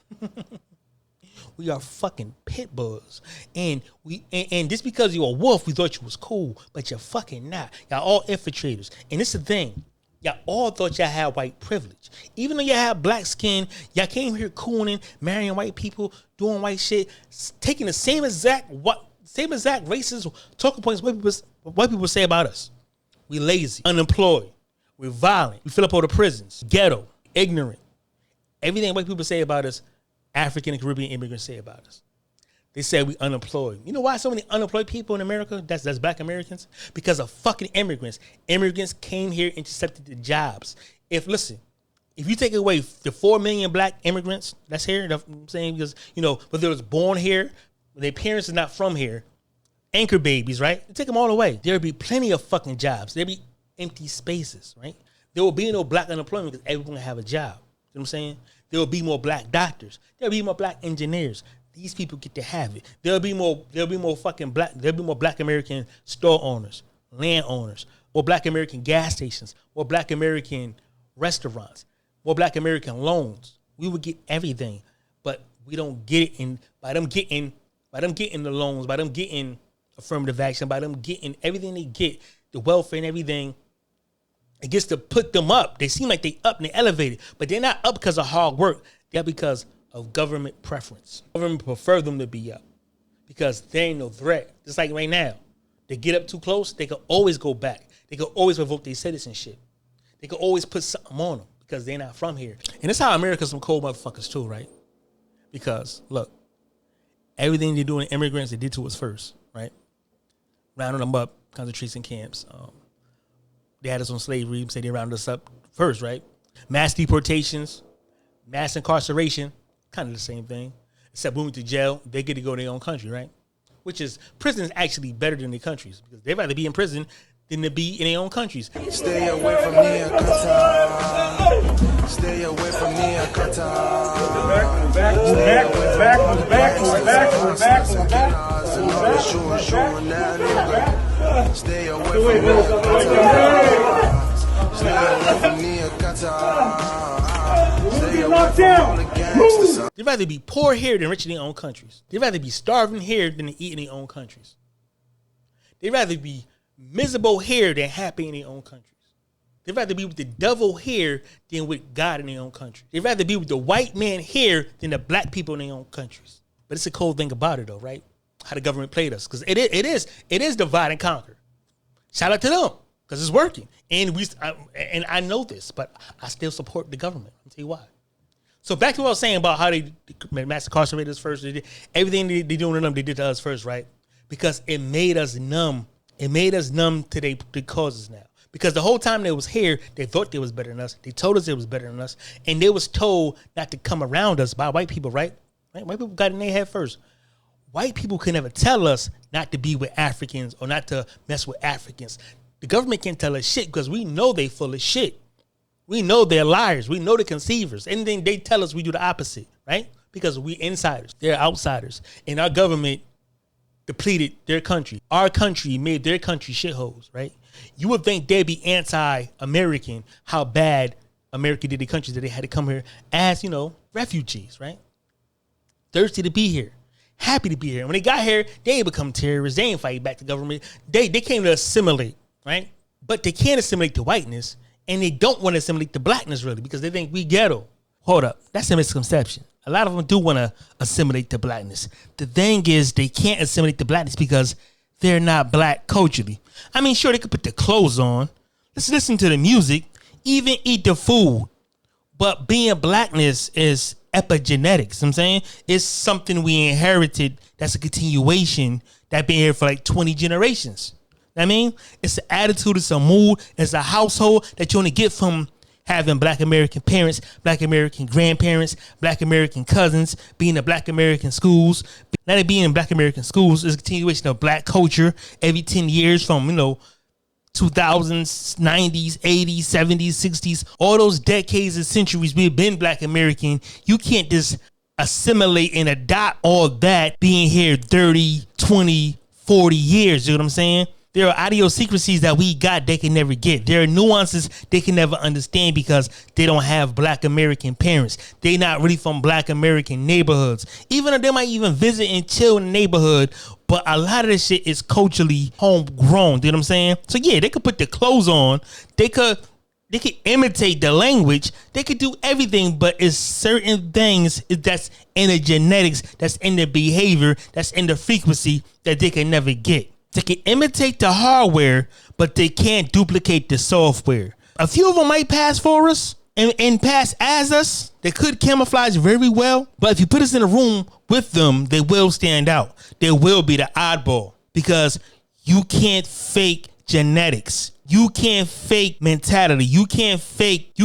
We are fucking pit bulls. And just because you're a wolf, we thought you was cool, but you're fucking not. Y'all all infiltrators. And it's the thing. Y'all all thought y'all had white privilege. Even though y'all had black skin, y'all came here cooning, marrying white people, doing white shit, taking the same exact racist talking points white people say about us. We lazy, unemployed, we're violent, we fill up all the prisons, ghetto, ignorant. Everything white people say about us, African and Caribbean immigrants say about us. They say we unemployed. You know why so many unemployed people in America? That's black Americans? Because of fucking immigrants. Immigrants came here, intercepted the jobs. If you take away the 4 million black immigrants that's here, I'm saying because, but they was born here, their parents are not from here, anchor babies, right? Take them all away. There'll be plenty of fucking jobs. There'll be empty spaces, right? There will be no black unemployment because everyone will have a job. You know what I'm saying? There will be more black doctors. There'll be more black engineers. These people get to have it. There'll be more black American store owners, land owners, more black American gas stations, more black American restaurants, more black American loans. We would get everything, but we don't get it by them getting the loans, by them getting affirmative action, by them getting everything they get, the welfare and everything. It gets to put them up. They seem like they up and they elevated, but they're not up because of hard work. They're because of government preference. Government prefer them to be up because there ain't no threat. Just like right now, they get up too close, they can always go back. They can always revoke their citizenship. They can always put something on them because they're not from here. And that's how America's some cold motherfuckers too, right? Because look, everything they do in immigrants, they did to us first, right? Rounding them up, concentration camps. They had us on slavery, say they rounded us up first, right? Mass deportations, mass incarceration, kind of the same thing. Except when we went to jail, they get to go to their own country, right? Which is, prison is actually better than their countries because they'd rather be in prison than to be in their own countries. Stay away from me, Qatar. Stay away from me, Qatar. Stay away from me, Qatar. Stay away from me, Qatar. Stay away from all the gangsters. They'd rather be poor here than rich in their own countries. They'd rather be starving here than to eat in their own countries. They'd rather be miserable here than happy in their own countries. They'd rather be with the devil here than with God in their own country. They'd rather be with the white man here than the black people in their own countries. But it's a cold thing about it though, right? How the government played us. Because it is divide and conquer. Shout out to them because it's working. And I know this, but I still support the government. I'll tell you why. So back to what I was saying about how they mass incarcerated us first. Everything they doing to them, they did to us first, right? Because it made us numb. It made us numb to the causes now. Because the whole time they was here, they thought they was better than us. They told us they was better than us. And they was told not to come around us by white people, right? White people got in their head first. White people could never tell us not to be with Africans or not to mess with Africans. The government can't tell us shit because we know they full of shit. We know they're liars. We know they're conceivers. Anything they tell us, we do the opposite, right? Because we insiders. They're outsiders. And our government depleted their country. Our country made their country shitholes, right? You would think they'd be anti-American, how bad America did the countries that they had to come here as, refugees, right? Thirsty to be here. Happy to be here. When they got here, they ain't become terrorists. They ain't fight back the government. They came to assimilate, right? But they can't assimilate the whiteness, and they don't want to assimilate the blackness, really, because they think we ghetto. Hold up. That's a misconception. A lot of them do want to assimilate the blackness. The thing is, they can't assimilate the blackness because they're not black culturally. I mean, sure, they could put the clothes on. Let's listen to the music, even eat the food. But being blackness is epigenetics. I'm saying it's something we inherited. That's a continuation that been here for like 20 generations. I mean, it's an attitude, it's a mood, it's a household that you only get from having Black American parents, Black American grandparents, Black American cousins, being in Black American schools. Not only being in Black American schools is a continuation of Black culture every 10 years from, 2000s, 90s, 80s, 70s, 60s, all those decades and centuries we've been Black American. You can't just assimilate and adopt all that being here 30, 20, 40 years. You know what I'm saying? There are idiosyncrasies that we got they can never get. There are nuances they can never understand because they don't have Black American parents. They not really from Black American neighborhoods. Even though they might even visit and chill in the neighborhood, but a lot of this shit is culturally homegrown. You know what I'm saying? So yeah, they could put the clothes on. They could imitate the language. They could do everything, but it's certain things that's in the genetics, that's in the behavior, that's in the frequency that they can never get. They can imitate the hardware, but they can't duplicate the software. A few of them might pass for us and pass as us. They could camouflage very well, but if you put us in a room with them, they will stand out. They will be the oddball because you can't fake genetics. You can't fake mentality. You can't fake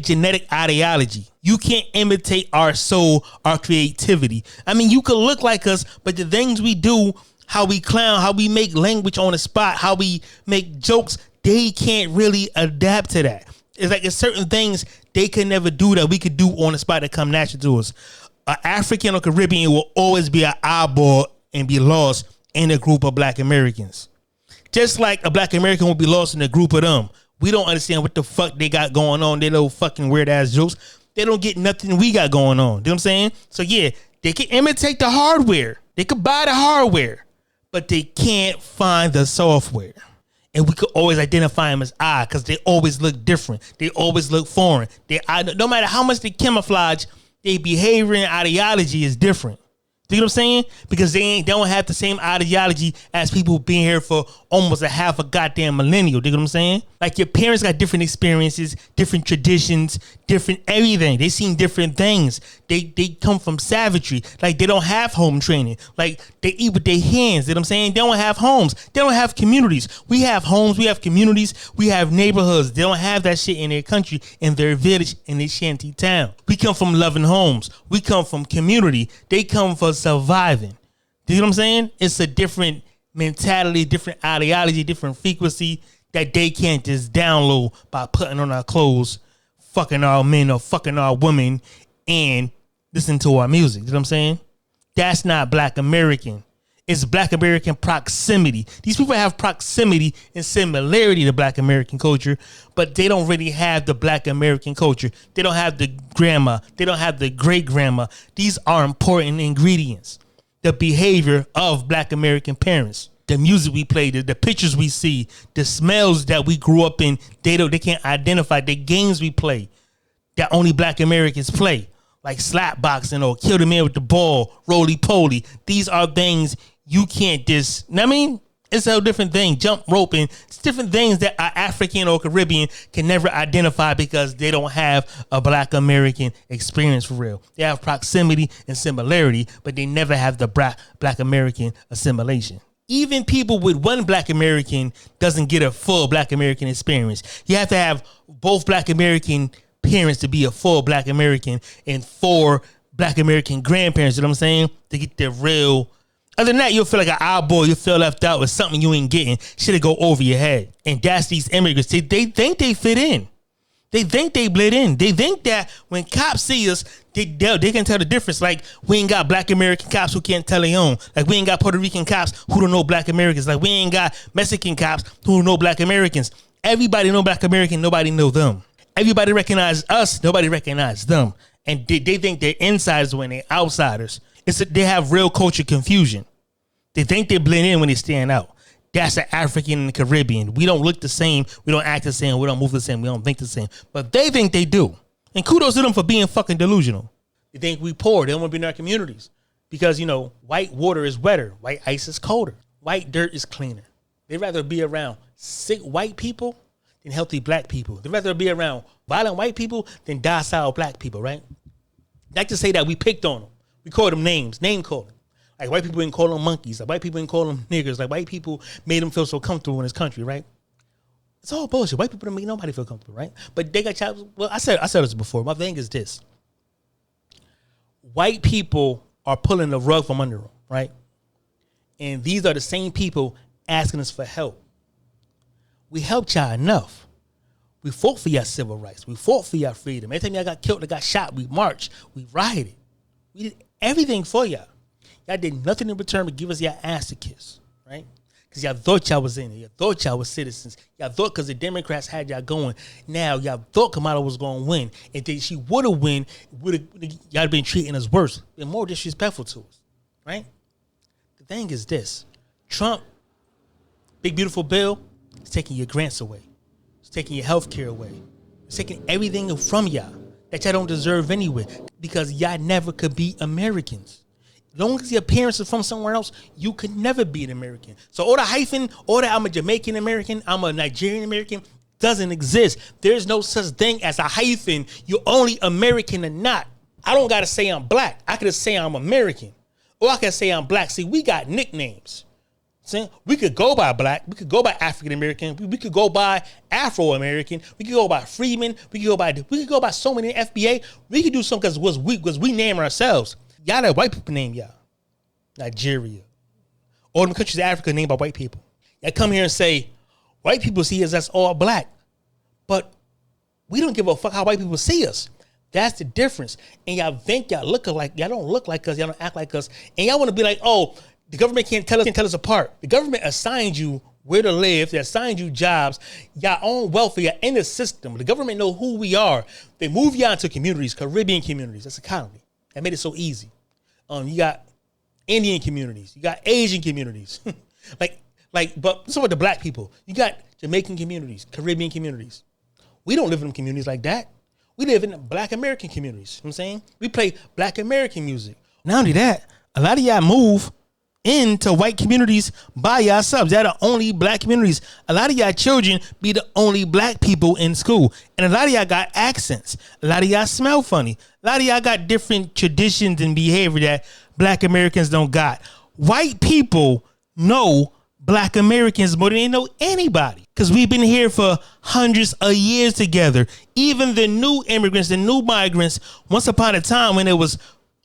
genetic ideology. You can't imitate our soul, our creativity. I mean, you could look like us, but the things we do, how we clown, how we make language on the spot, how we make jokes, they can't really adapt to that. It's like there's certain things they can never do that we could do on the spot that come natural to us. An African or Caribbean will always be an eyeball and be lost in a group of Black Americans. Just like a Black American will be lost in a group of them. We don't understand what the fuck they got going on. They little fucking weird ass jokes. They don't get nothing we got going on. You know what I'm saying? So yeah, they can imitate the hardware. They could buy the hardware, but they can't find the software. And we could always identify them as I, because they always look different. They always look foreign. No matter how much they camouflage, their behavior and ideology is different. Do you know what I'm saying? Because they don't have the same ideology as people being here for almost a half a goddamn millennial. Do you know what I'm saying? Like your parents got different experiences, different traditions, different everything. They seen different things. They come from savagery. Like they don't have home training. Like they eat with their hands. You know what I'm saying? They don't have homes. They don't have communities. We have homes. We have communities. We have neighborhoods. They don't have that shit in their country, in their village, in their shanty town. We come from loving homes. We come from community. They come for surviving. Do you know what I'm saying? It's a different mentality, different ideology, different frequency that they can't just download by putting on our clothes, fucking our men or fucking our women, and listening to our music. You know what I'm saying? That's not Black American. It's Black American proximity. These people have proximity and similarity to Black American culture, but they don't really have the Black American culture. They don't have the grandma. They don't have the great grandma. These are important ingredients. The behavior of Black American parents, the music we play, the pictures we see, the smells that we grew up in, they can't identify, the games we play that only Black Americans play, like slap boxing or kill the man with the ball, roly poly. These are things you can't just, I mean, It's a different thing. Jump roping. It's different things that are African or Caribbean can never identify because they don't have a Black American experience for real. They have proximity and similarity, but they never have the Black American assimilation. Even people with one Black American doesn't get a full Black American experience. You have to have both Black American parents to be a full Black American and 4 Black American grandparents, you know what I'm saying? To get the real. Other than that, you'll feel like an eyeball. You'll feel left out with something you ain't getting. Shit'll go over your head. And that's these immigrants. They think they fit in. They think they blend in. They think that when cops see us, they can tell the difference. Like, we ain't got Black American cops who can't tell their own. Like, we ain't got Puerto Rican cops who don't know Black Americans. Like, we ain't got Mexican cops who don't know Black Americans. Everybody know Black American. Nobody know them. Everybody recognize us. Nobody recognize them. And they think they're insiders when they're outsiders. They have real culture confusion. They think they blend in when they stand out. That's the African and the Caribbean. We don't look the same. We don't act the same. We don't move the same. We don't think the same. But they think they do. And kudos to them for being fucking delusional. They think we poor. They don't want to be in our communities. Because, you know, white water is wetter. White ice is colder. White dirt is cleaner. They'd rather be around sick white people than healthy Black people. They'd rather be around violent white people than docile Black people, right? I like to say that we picked on them. We called them names, name calling. Like, white people didn't call them monkeys. Like, white people didn't call them niggers. Like, white people made them feel so comfortable in this country, right? It's all bullshit. White people don't make nobody feel comfortable, right? But they got child. Well, I said this before. My thing is this: white people are pulling the rug from under them, right? And these are the same people asking us for help. We helped y'all enough. We fought for your civil rights. We fought for your freedom. Every time y'all got killed or got shot, we marched. We rioted. We did everything for y'all. Y'all did nothing in return but give us your ass to kiss, right? Because y'all thought y'all was in it. Y'all thought y'all was citizens. Y'all thought because the Democrats had y'all going. Now, y'all thought Kamala was going to win. And then she would have won, y'all been treating us worse. Been more disrespectful to us, right? The thing is this. Trump, big beautiful bill, is taking your grants away. It's taking your health care away. It's taking everything from y'all that y'all don't deserve anyway. Because y'all never could be Americans. As long as your parents are from somewhere else, you could never be an American. So all the hyphen, all that I'm a Jamaican American, I'm a Nigerian American, doesn't exist. There's no such thing as a hyphen. You're only American or not. I don't got to say I'm Black. I could just say I'm American. Or I can say I'm Black. See, we got nicknames. See? We could go by Black. We could go by African American. We could go by Afro American. We could go by Freeman. We could go by so many FBA. We could do something because we name ourselves. Y'all let white people name y'all. Nigeria. All them countries in Africa named by white people. Y'all come here and say, white people see us as all Black. But we don't give a fuck how white people see us. That's the difference. And y'all think y'all look alike. Y'all don't look like us. Y'all don't act like us. And y'all want to be like, oh, the government can't tell us apart. The government assigned you where to live. They assigned you jobs. Y'all own welfare in the system. The government know who we are. They move y'all into communities, Caribbean communities. That's economy. That made it so easy. You got Indian communities. You got Asian communities. But so with the Black people. You got Jamaican communities, Caribbean communities. We don't live in them communities like that. We live in Black American communities. You know what I'm saying? We play Black American music. Not only that, a lot of y'all move into white communities by yourselves. Y'all the only Black communities. A lot of y'all children be the only Black people in school. And a lot of y'all got accents. A lot of y'all smell funny. A lot of y'all got different traditions and behavior that Black Americans don't got. White people know Black Americans more than they know anybody. Because we've been here for hundreds of years together. Even the new immigrants, the new migrants, once upon a time when it was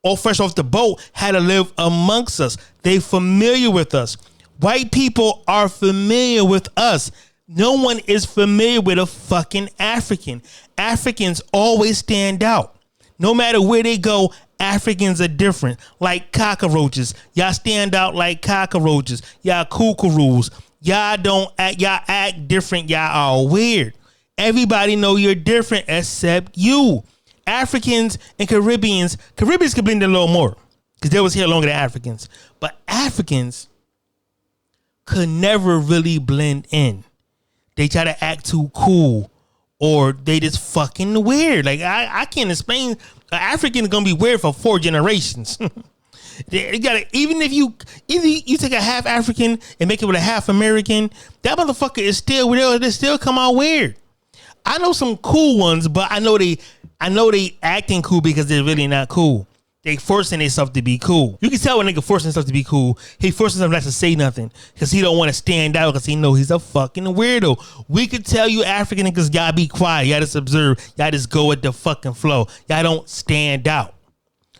all fresh off the boat, had to live amongst us. They familiar with us. White people are familiar with us. No one is familiar with a fucking African. Africans always stand out. No matter where they go, Africans are different. Like cockroaches. Y'all stand out like cockroaches. Y'all kookaroos. Y'all don't act, y'all act different. Y'all are weird. Everybody know you're different except you. Africans and Caribbeans could blend in a little more because they was here longer than Africans. But Africans could never really blend in. They try to act too cool or they just fucking weird. Like I can't explain. An African is going to be weird for 4 generations. You gotta, even if you take a half African and make it with a half American, that motherfucker is still they still come out weird. I know some cool ones, but I know they acting cool because they're really not cool. They forcing themselves to be cool. You can tell when a nigga forcing himself to be cool. He forcing himself not to say nothing because he don't want to stand out because he know he's a fucking weirdo. We could tell you African niggas y'all be quiet. Y'all just observe. Y'all just go with the fucking flow. Y'all don't stand out.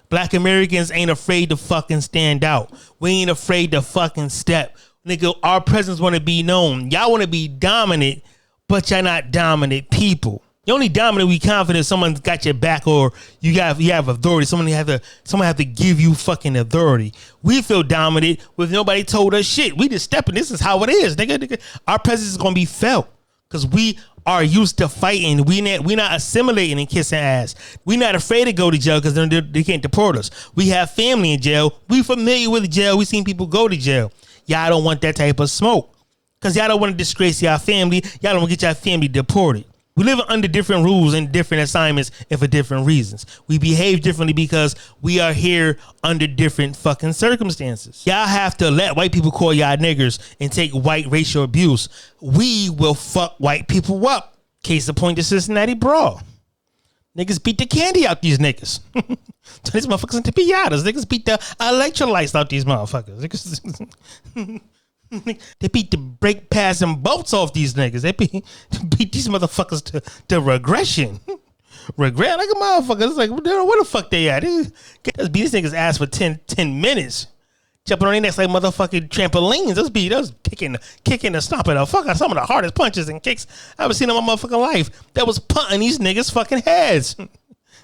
Black Americans ain't afraid to fucking stand out. We ain't afraid to fucking step. Nigga, our presence want to be known. Y'all want to be dominant, but y'all not dominant people. You only dominant we confident someone's got your back or you have authority. Someone have to give you fucking authority. We feel dominant with nobody told us shit. We just stepping. This is how it is, nigga. Our presence is gonna be felt because we are used to fighting. We not assimilating and kissing ass. We not afraid to go to jail because they can't deport us. We have family in jail. We familiar with jail. We seen people go to jail. Y'all don't want that type of smoke because y'all don't want to disgrace y'all family. Y'all don't want to get y'all family deported. We live under different rules and different assignments and for different reasons. We behave differently because we are here under different fucking circumstances. Y'all have to let white people call y'all niggers and take white racial abuse. We will fuck white people up. Case in point, the Cincinnati Brawl. Niggas beat the candy out these niggas. These motherfuckers into piñatas. Niggas beat the electrolytes out these motherfuckers. Niggas... They beat the brake pads and bolts off these niggas. They beat these motherfuckers to regression. Regret like a motherfucker. It's like, where the fuck they at? They beat these niggas ass for 10 minutes. Jumping on their necks like motherfucking trampolines. Those kicking and stomping the fuck out some of the hardest punches and kicks I've ever seen in my motherfucking life. That was punting these niggas fucking heads.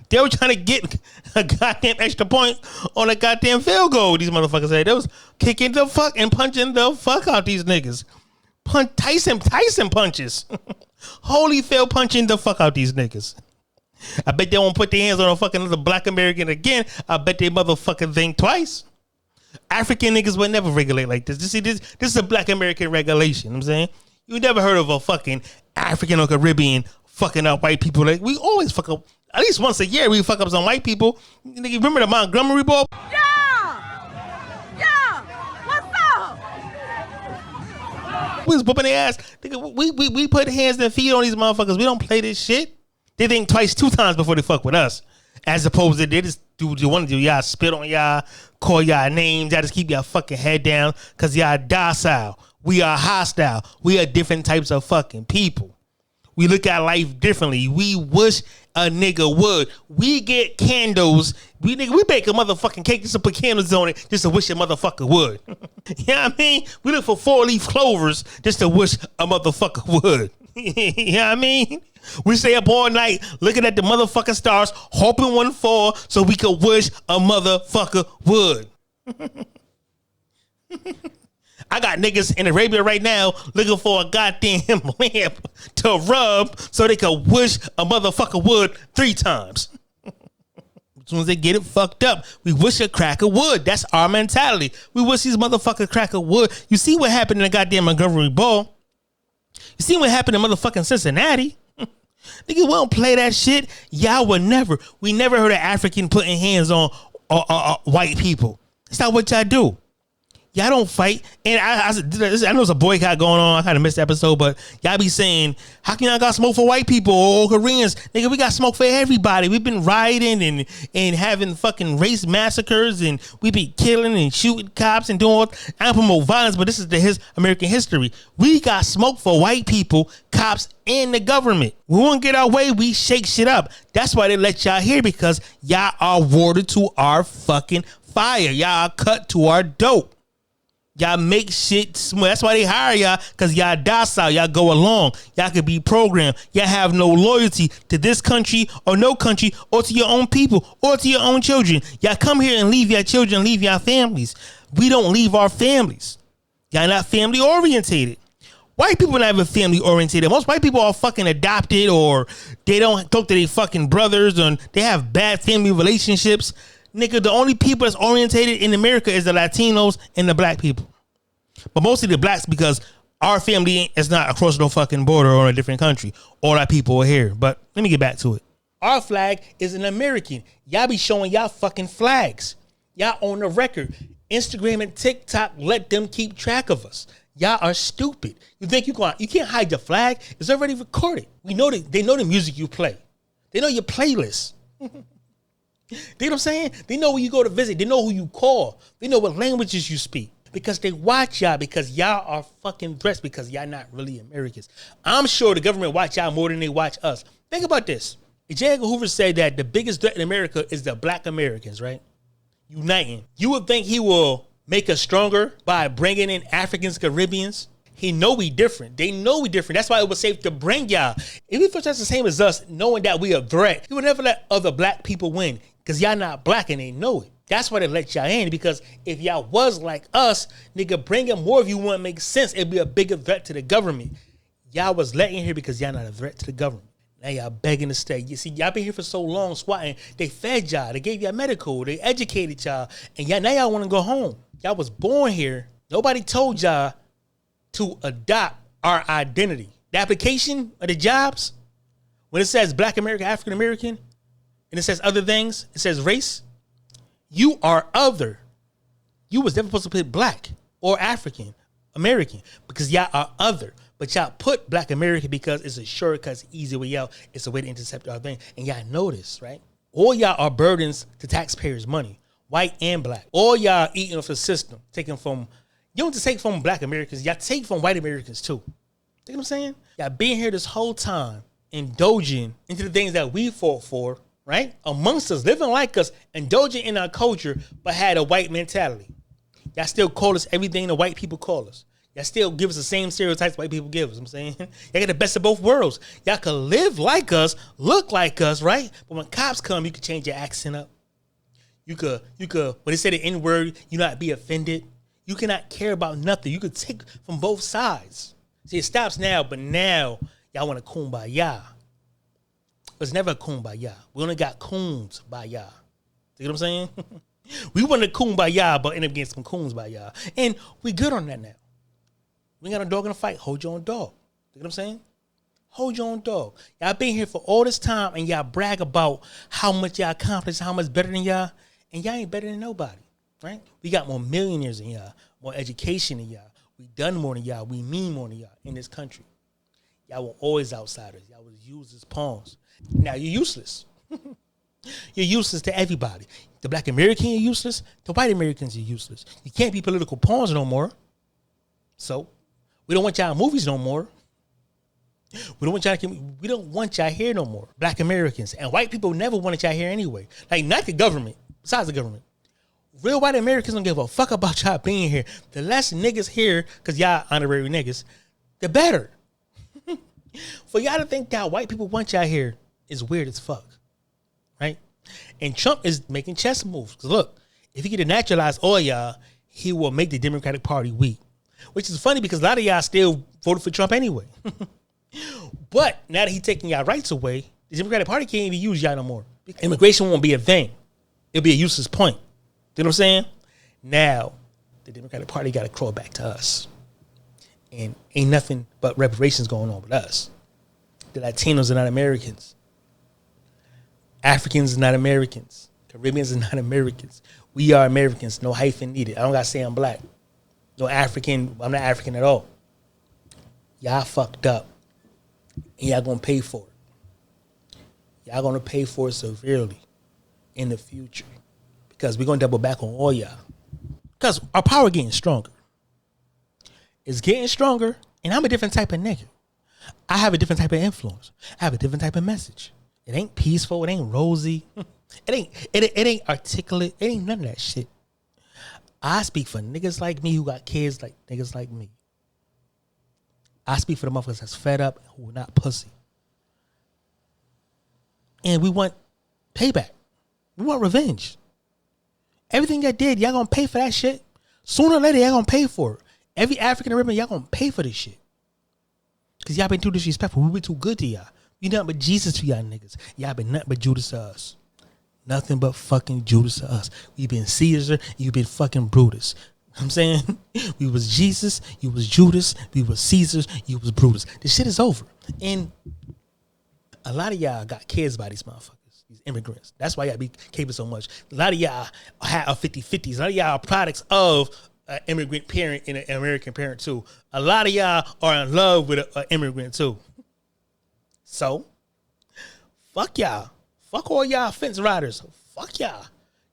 They were trying to get a goddamn extra point on a goddamn field goal. These motherfuckers said they was kicking the fuck and punching the fuck out these niggas. Tyson punches. Holyfield punching the fuck out these niggas. I bet they won't put their hands on a fucking other black American again. I bet they motherfucking think twice. African niggas would never regulate like this. This is a black American regulation. You know what I'm saying? You never heard of a fucking African or Caribbean fucking up white people. Like, we always fuck up. At least once a year, we fuck up some white people. Nigga, remember the Montgomery Ball? Yeah, what's up? We was whooping their ass. Nigga, we put hands and feet on these motherfuckers. We don't play this shit. They think twice, 2 times before they fuck with us. As opposed to they just do what you want to do. Y'all spit on y'all, call y'all names. Y'all just keep y'all fucking head down because y'all docile. We are hostile. We are different types of fucking people. We look at life differently. We wish a nigga would. We get candles. We bake a motherfucking cake just to put candles on it just to wish a motherfucker would. You know what I mean? We look for 4-leaf clovers just to wish a motherfucker would. You know what I mean? We stay up all night looking at the motherfucking stars, hoping one fall so we could wish a motherfucker would. I got niggas in Arabia right now looking for a goddamn lamp to rub so they could wish a motherfucker would 3 times. As soon as they get it fucked up, we wish a crack of wood. That's our mentality. We wish these motherfuckers crack of wood. You see what happened in the goddamn Montgomery Ball? You see what happened in motherfucking Cincinnati? Nigga, we don't play that shit. Y'all would never. We never heard of African putting hands on white people. That's not what y'all do. Y'all don't fight. And I know there's a boycott going on. I kind of missed the episode, but y'all be saying, how can y'all got smoke for white people or Koreans? Nigga, we got smoke for everybody. We've been rioting and having fucking race massacres, and we be killing and shooting cops and doing all. I don't promote violence, but this is American history. We got smoke for white people, cops, and the government. We won't get our way. We shake shit up. That's why they let y'all here, because y'all are watered to our fucking fire. Y'all are cut to our dope. Y'all make shit smooth. That's why they hire y'all, because y'all docile. Y'all go along. Y'all could be programmed. Y'all have no loyalty to this country or no country or to your own people or to your own children. Y'all come here and leave your children, leave your families. We don't leave our families. Y'all not family orientated. White people not even family orientated. Most white people are fucking adopted, or they don't talk to their fucking brothers, and they have bad family relationships. Nigga, the only people that's orientated in America is the Latinos and the black people. But mostly the blacks, because our family is not across no fucking border or a different country. All our people are here. But let me get back to it. Our flag is an American. Y'all be showing y'all fucking flags. Y'all on the record. Instagram and TikTok let them keep track of us. Y'all are stupid. You think you can't hide your flag? It's already recorded. We know that they know the music you play. They know your playlist. You know what I'm saying? They know where you go to visit. They know who you call. They know what languages you speak. Because they watch y'all, because y'all are fucking threats, because y'all not really Americans. I'm sure the government watch y'all more than they watch us. Think about this. J. Edgar Hoover said that the biggest threat in America is the black Americans, right? Uniting. You would think he will make us stronger by bringing in Africans, Caribbeans. He know we different. They know we different. That's why it was safe to bring y'all. If he felt that's the same as us, knowing that we a threat, he would never let other black people win, because y'all not black and they know it. That's why they let y'all in, because if y'all was like us, nigga, bringing more of you wouldn't make sense. It'd be a bigger threat to the government. Y'all was let in here because y'all not a threat to the government. Now y'all begging to stay. You see, y'all been here for so long squatting. They fed y'all. They gave y'all medical. They educated y'all. And now y'all want to go home. Y'all was born here. Nobody told y'all to adopt our identity. The application of the jobs, when it says Black American, African American, and it says other things, it says race, you are other. You was never supposed to put Black or African American, because y'all are other. But y'all put Black American because it's a shortcut, it's easy way out. It's a way to intercept our thing. And y'all know this, right? All y'all are burdens to taxpayers' money, white and black. All y'all eating off the system, taking from, you don't just take from Black Americans, y'all take from white Americans too. You know what I'm saying? Y'all been here this whole time, indulging into the things that we fought for, right? Amongst us, living like us, indulging in our culture, but had a white mentality. Y'all still call us everything the white people call us. Y'all still give us the same stereotypes white people give us. I'm saying, y'all got the best of both worlds. Y'all could live like us, look like us, right? But when cops come, you can change your accent up. You could, when they say the N-word, you not be offended. You cannot care about nothing. You could take from both sides. See, it stops now, but now y'all want a kumbaya. It's never a kumbaya. We only got coons by y'all. See what I'm saying? We want a kumbaya, but end up getting some coons by y'all. And we good on that now. We ain't got a dog in a fight. Hold your own dog. You know what I'm saying? Hold your own dog. Y'all been here for all this time and y'all brag about how much y'all accomplished, how much better than y'all, and y'all ain't better than nobody, right? We got more millionaires than y'all, more education than y'all. We done more than y'all. We mean more than y'all in this country. Y'all were always outsiders. Y'all was used as pawns. Now you're useless. You're useless to everybody. The Black American, you're useless. The white Americans, you're useless. You can't be political pawns no more. So we don't want y'all movies no more. We don't want y'all here no more. Black Americans and white people never wanted y'all here anyway. Like, not the government, besides the government. Real white Americans don't give a fuck about y'all being here. The less niggas here, because y'all honorary niggas, the better. For y'all to think that white people want y'all here is weird as fuck. Right? And Trump is making chess moves. Because look, if he could naturalize all y'all, he will make the Democratic Party weak. Which is funny because a lot of y'all still voted for Trump anyway. But now that he's taking y'all rights away, the Democratic Party can't even use y'all no more. Immigration won't be a thing. It'll be a useless point. You know what I'm saying? Now, the Democratic Party got to crawl back to us. And ain't nothing but reparations going on with us. The Latinos are not Americans. Africans are not Americans. Caribbeans are not Americans. We are Americans. No hyphen needed. I don't got to say I'm black. No African. I'm not African at all. Y'all fucked up. And y'all going to pay for it. Y'all going to pay for it severely in the future. Because we're going to double back on all y'all. Because our power getting stronger. It's getting stronger. And I'm a different type of nigga. I have a different type of influence. I have a different type of message. It ain't peaceful. It ain't rosy. It ain't articulate. It ain't none of that shit. I speak for niggas like me who got kids like niggas like me. I speak for the motherfuckers that's fed up who are not pussy. And we want payback. We want revenge. Everything y'all did, y'all gonna pay for that shit. Sooner or later, y'all gonna pay for it. Every African American, y'all gonna pay for this shit. Because y'all been too disrespectful. We been too good to y'all. We nothing but Jesus to y'all niggas. Y'all been nothing but Judas to us. Nothing but fucking Judas to us. We been Caesar, you been fucking Brutus. I'm saying, we was Jesus, you was Judas, we was Caesar, you was Brutus. This shit is over. And a lot of y'all got kids by these motherfuckers. These immigrants. That's why y'all be caping so much. A lot of y'all are 50-50s. A lot of y'all are products of an immigrant parent and an American parent too. A lot of y'all are in love with an immigrant too. So, fuck y'all. Fuck all y'all fence riders. Fuck y'all.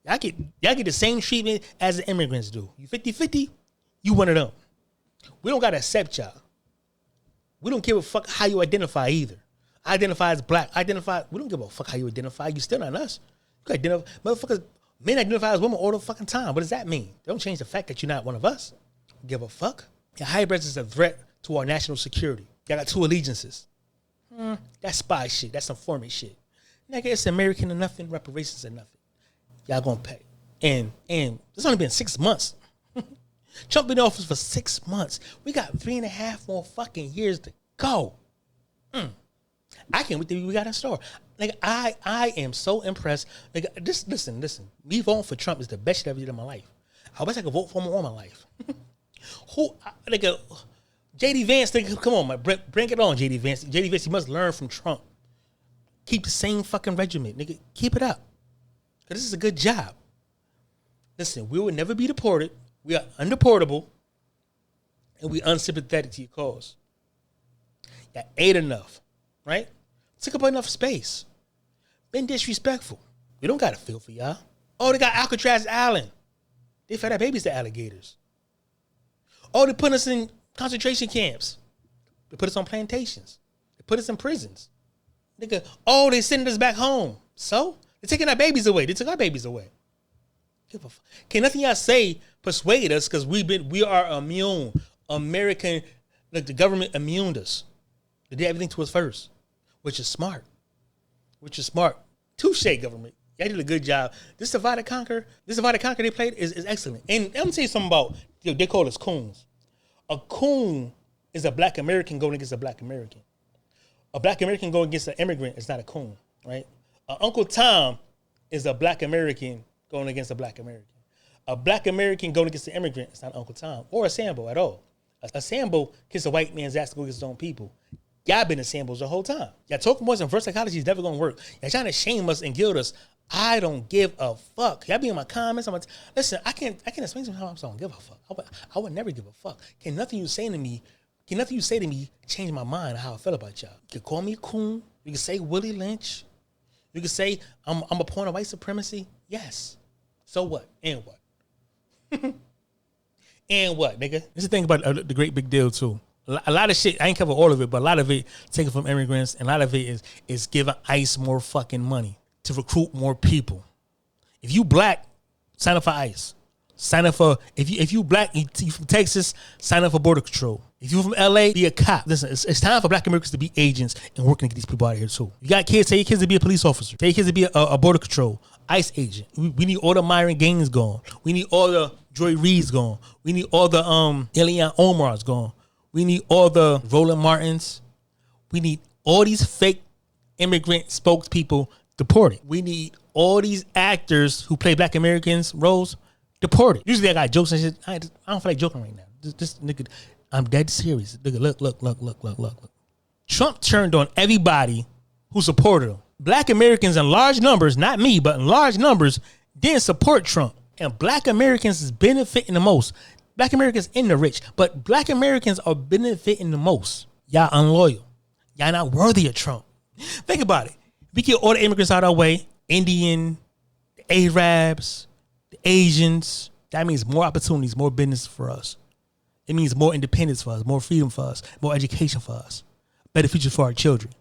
Y'all get the same treatment as the immigrants do. You 50-50, you one of them. We don't gotta accept y'all. We don't give a fuck how you identify either. Identify as black. We don't give a fuck how you identify. You still not us. You identify, motherfuckers, men identify as women all the fucking time. What does that mean? Don't change the fact that you're not one of us. Give a fuck. Your hybrids is a threat to our national security. Y'all got 2 allegiances. That's spy shit. That's informant shit. Nigga, it's American or nothing, reparations or nothing. Y'all gonna pay. And it's only been 6 months. Trump been in office for 6 months. We got 3.5 more fucking years to go. I can't wait till we got a store. Like I am so impressed. Like just listen. Me voting for Trump is the best shit I ever did in my life. I wish I could vote for him all my life. JD Vance, nigga, come on, man, bring it on, JD Vance. JD Vance, you must learn from Trump. Keep the same fucking regiment, nigga. Keep it up, cause this is a good job. Listen, we will never be deported. We are undeportable, and we unsympathetic to your cause. Y'all ate enough, right? Took up enough space. Been disrespectful. We don't got to feel for y'all. Oh, they got Alcatraz Island. They fed our babies to alligators. Oh, they put us in concentration camps. They put us on plantations. They put us in prisons. Nigga, oh, they sending us back home. So? They're taking our babies away. They took our babies away. Can nothing y'all say persuade us because we are immune. American, like the government immuned us. They did everything to us first, which is smart. Touche, government. Y'all did a good job. This divide and conquer they played is excellent. And I'm gonna tell you something about, they call us coons. A coon is a black American going against a black American. A black American going against an immigrant is not a coon, right? Uncle Tom is a black American going against a black American. A black American going against an immigrant is not Uncle Tom or a Sambo at all. A Sambo kissed a white man's ass to go against his own people. Y'all been in Sambos the whole time. Y'all talking boys and reverse psychology is never gonna work. Y'all trying to shame us and guilt us. I don't give a fuck. Y'all be in my comments. Listen, I can't explain to you how I don't give a fuck. I would never give a fuck. Can nothing you say to me change my mind on how I feel about y'all? You can call me a coon. You can say Willie Lynch. You can say I'm a point of white supremacy. Yes. So what? And what? And what, nigga? This is the thing about the great big deal too. A lot of shit, I ain't cover all of it, but a lot of it taken from immigrants, and a lot of it is giving ICE more fucking money to recruit more people. If you black, sign up for ICE. Sign up for, if you black, you from Texas, sign up for Border Control. If you from LA, be a cop. Listen, it's time for black Americans to be agents and working to get these people out of here too. You got kids, tell your kids to be a police officer. Tell your kids to be a Border Control, ICE agent. We need all the Myron Gaines gone. We need all the Joy Reeds gone. We need all the Elian Omars gone. We need all the Roland Martins. We need all these fake immigrant spokespeople deported. We need all these actors who play black Americans roles deported. Usually I got jokes and shit. I don't feel like joking right now. This nigga, I'm dead serious. Nigga, look. Trump turned on everybody who supported him. Black Americans in large numbers, not me, but in large numbers, didn't support Trump. And black Americans is benefiting the most. Black Americans in the rich, but black Americans are benefiting the most. Y'all unloyal. Y'all not worthy of Trump. Think about it. We get all the immigrants out of our way, Indian, the Arabs, the Asians. That means more opportunities, more business for us. It means more independence for us, more freedom for us, more education for us, better future for our children.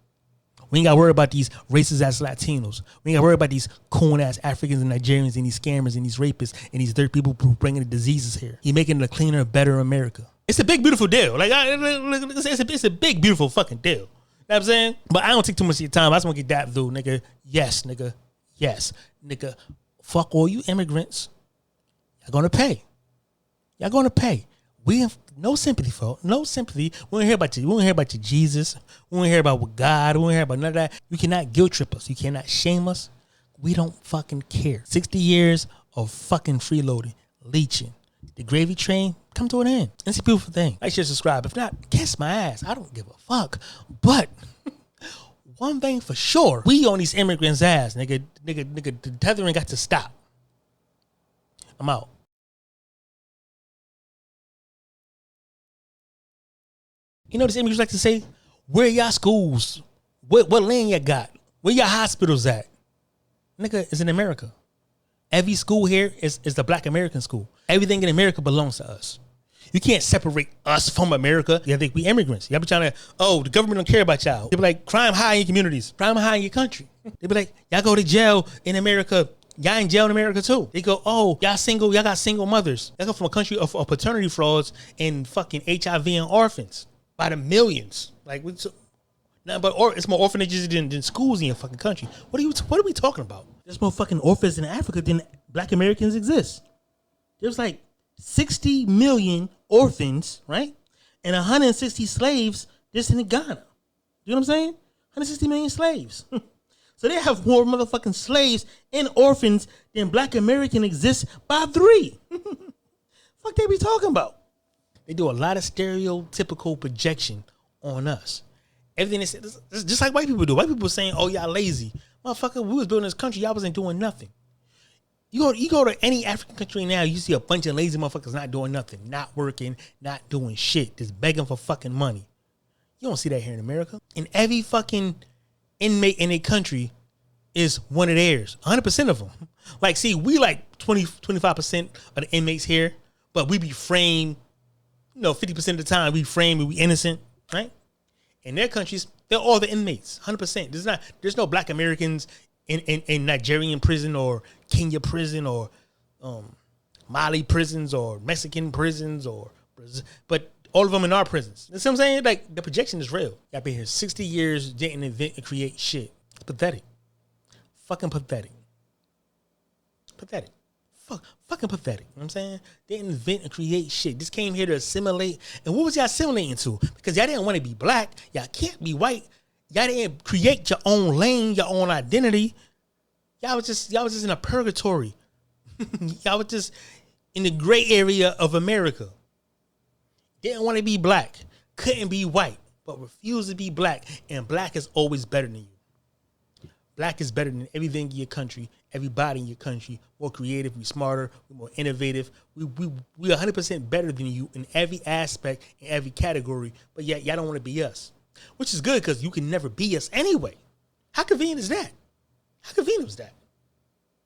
We ain't got to worry about these racist-ass Latinos. We ain't got to worry about these coon-ass Africans and Nigerians and these scammers and these rapists and these dirt people who bringing the diseases here. He making it a cleaner, better America. It's a big, beautiful deal. Like, it's a big, beautiful fucking deal. You know what I'm saying? But I don't take too much of your time. I just want to get that through, nigga. Yes, nigga. Yes, nigga. Fuck all you immigrants. Y'all going to pay. Y'all going to pay. We have no sympathy for it. No sympathy. We don't hear about you. We don't hear about your Jesus. We don't hear about what God. We don't hear about none of that. You cannot guilt trip us. You cannot shame us. We don't fucking care. 60 years of fucking freeloading, leeching. The gravy train come to an end. It's a beautiful thing. Like, share, subscribe. If not, kiss my ass. I don't give a fuck. But one thing for sure, we on these immigrants' ass, nigga, the tethering got to stop. I'm out. You know, these immigrants like to say, where y'all schools? What land you got? Where your hospitals at? Nigga, it's in America. Every school here is the Black American school. Everything in America belongs to us. You can't separate us from America. You think we immigrants. Y'all be trying to, the government don't care about y'all. They be like, crime high in your communities. Crime high in your country. They be like, y'all go to jail in America. Y'all in jail in America too. They go, y'all single, y'all got single mothers. Y'all come from a country of paternity frauds and fucking HIV and orphans by the millions. Like, it's more orphanages than schools in your fucking country. What are we talking about? There's more fucking orphans in Africa than Black Americans exist. There's like 60 million orphans, right? And 160 slaves just in Ghana. You know what I'm saying? 160 million slaves. So they have more motherfucking slaves and orphans than Black American exists by 3. Fuck they be talking about? They do a lot of stereotypical projection on us. Everything they say, just like white people do. White people saying, y'all lazy. Motherfucker, we was building this country, y'all wasn't doing nothing. You go to any African country now, you see a bunch of lazy motherfuckers not doing nothing, not working, not doing shit, just begging for fucking money. You don't see that here in America. And every fucking inmate in a country is one of theirs, 100% of them. Like, see, we like 25% of the inmates here, but we be framed, 50% of the time we framed and we innocent, right? In their countries, they're all the inmates, 100%. There's no Black Americans in Nigerian prison or Kenya prison or Mali prisons or Mexican prisons but all of them in our prisons. You know what I'm saying? Like, the projection is real. Y'all been here 60 years, didn't invent and create shit. It's pathetic. Fucking pathetic. Pathetic. Fucking pathetic. You know what I'm saying? They didn't invent and create shit. Just came here to assimilate. And what was y'all assimilating to? Because y'all didn't want to be Black. Y'all can't be white. Y'all didn't create your own lane, your own identity. Y'all was just in a purgatory. Y'all was just in the gray area of America. Didn't want to be Black. Couldn't be white. But refused to be Black. And Black is always better than you. Black is better than everything in your country, everybody in your country. More creative, we smarter, we're more innovative. We 100% better than you in every aspect, in every category. But yet y'all don't want to be us, which is good because you can never be us anyway. How convenient is that? How convenient was that?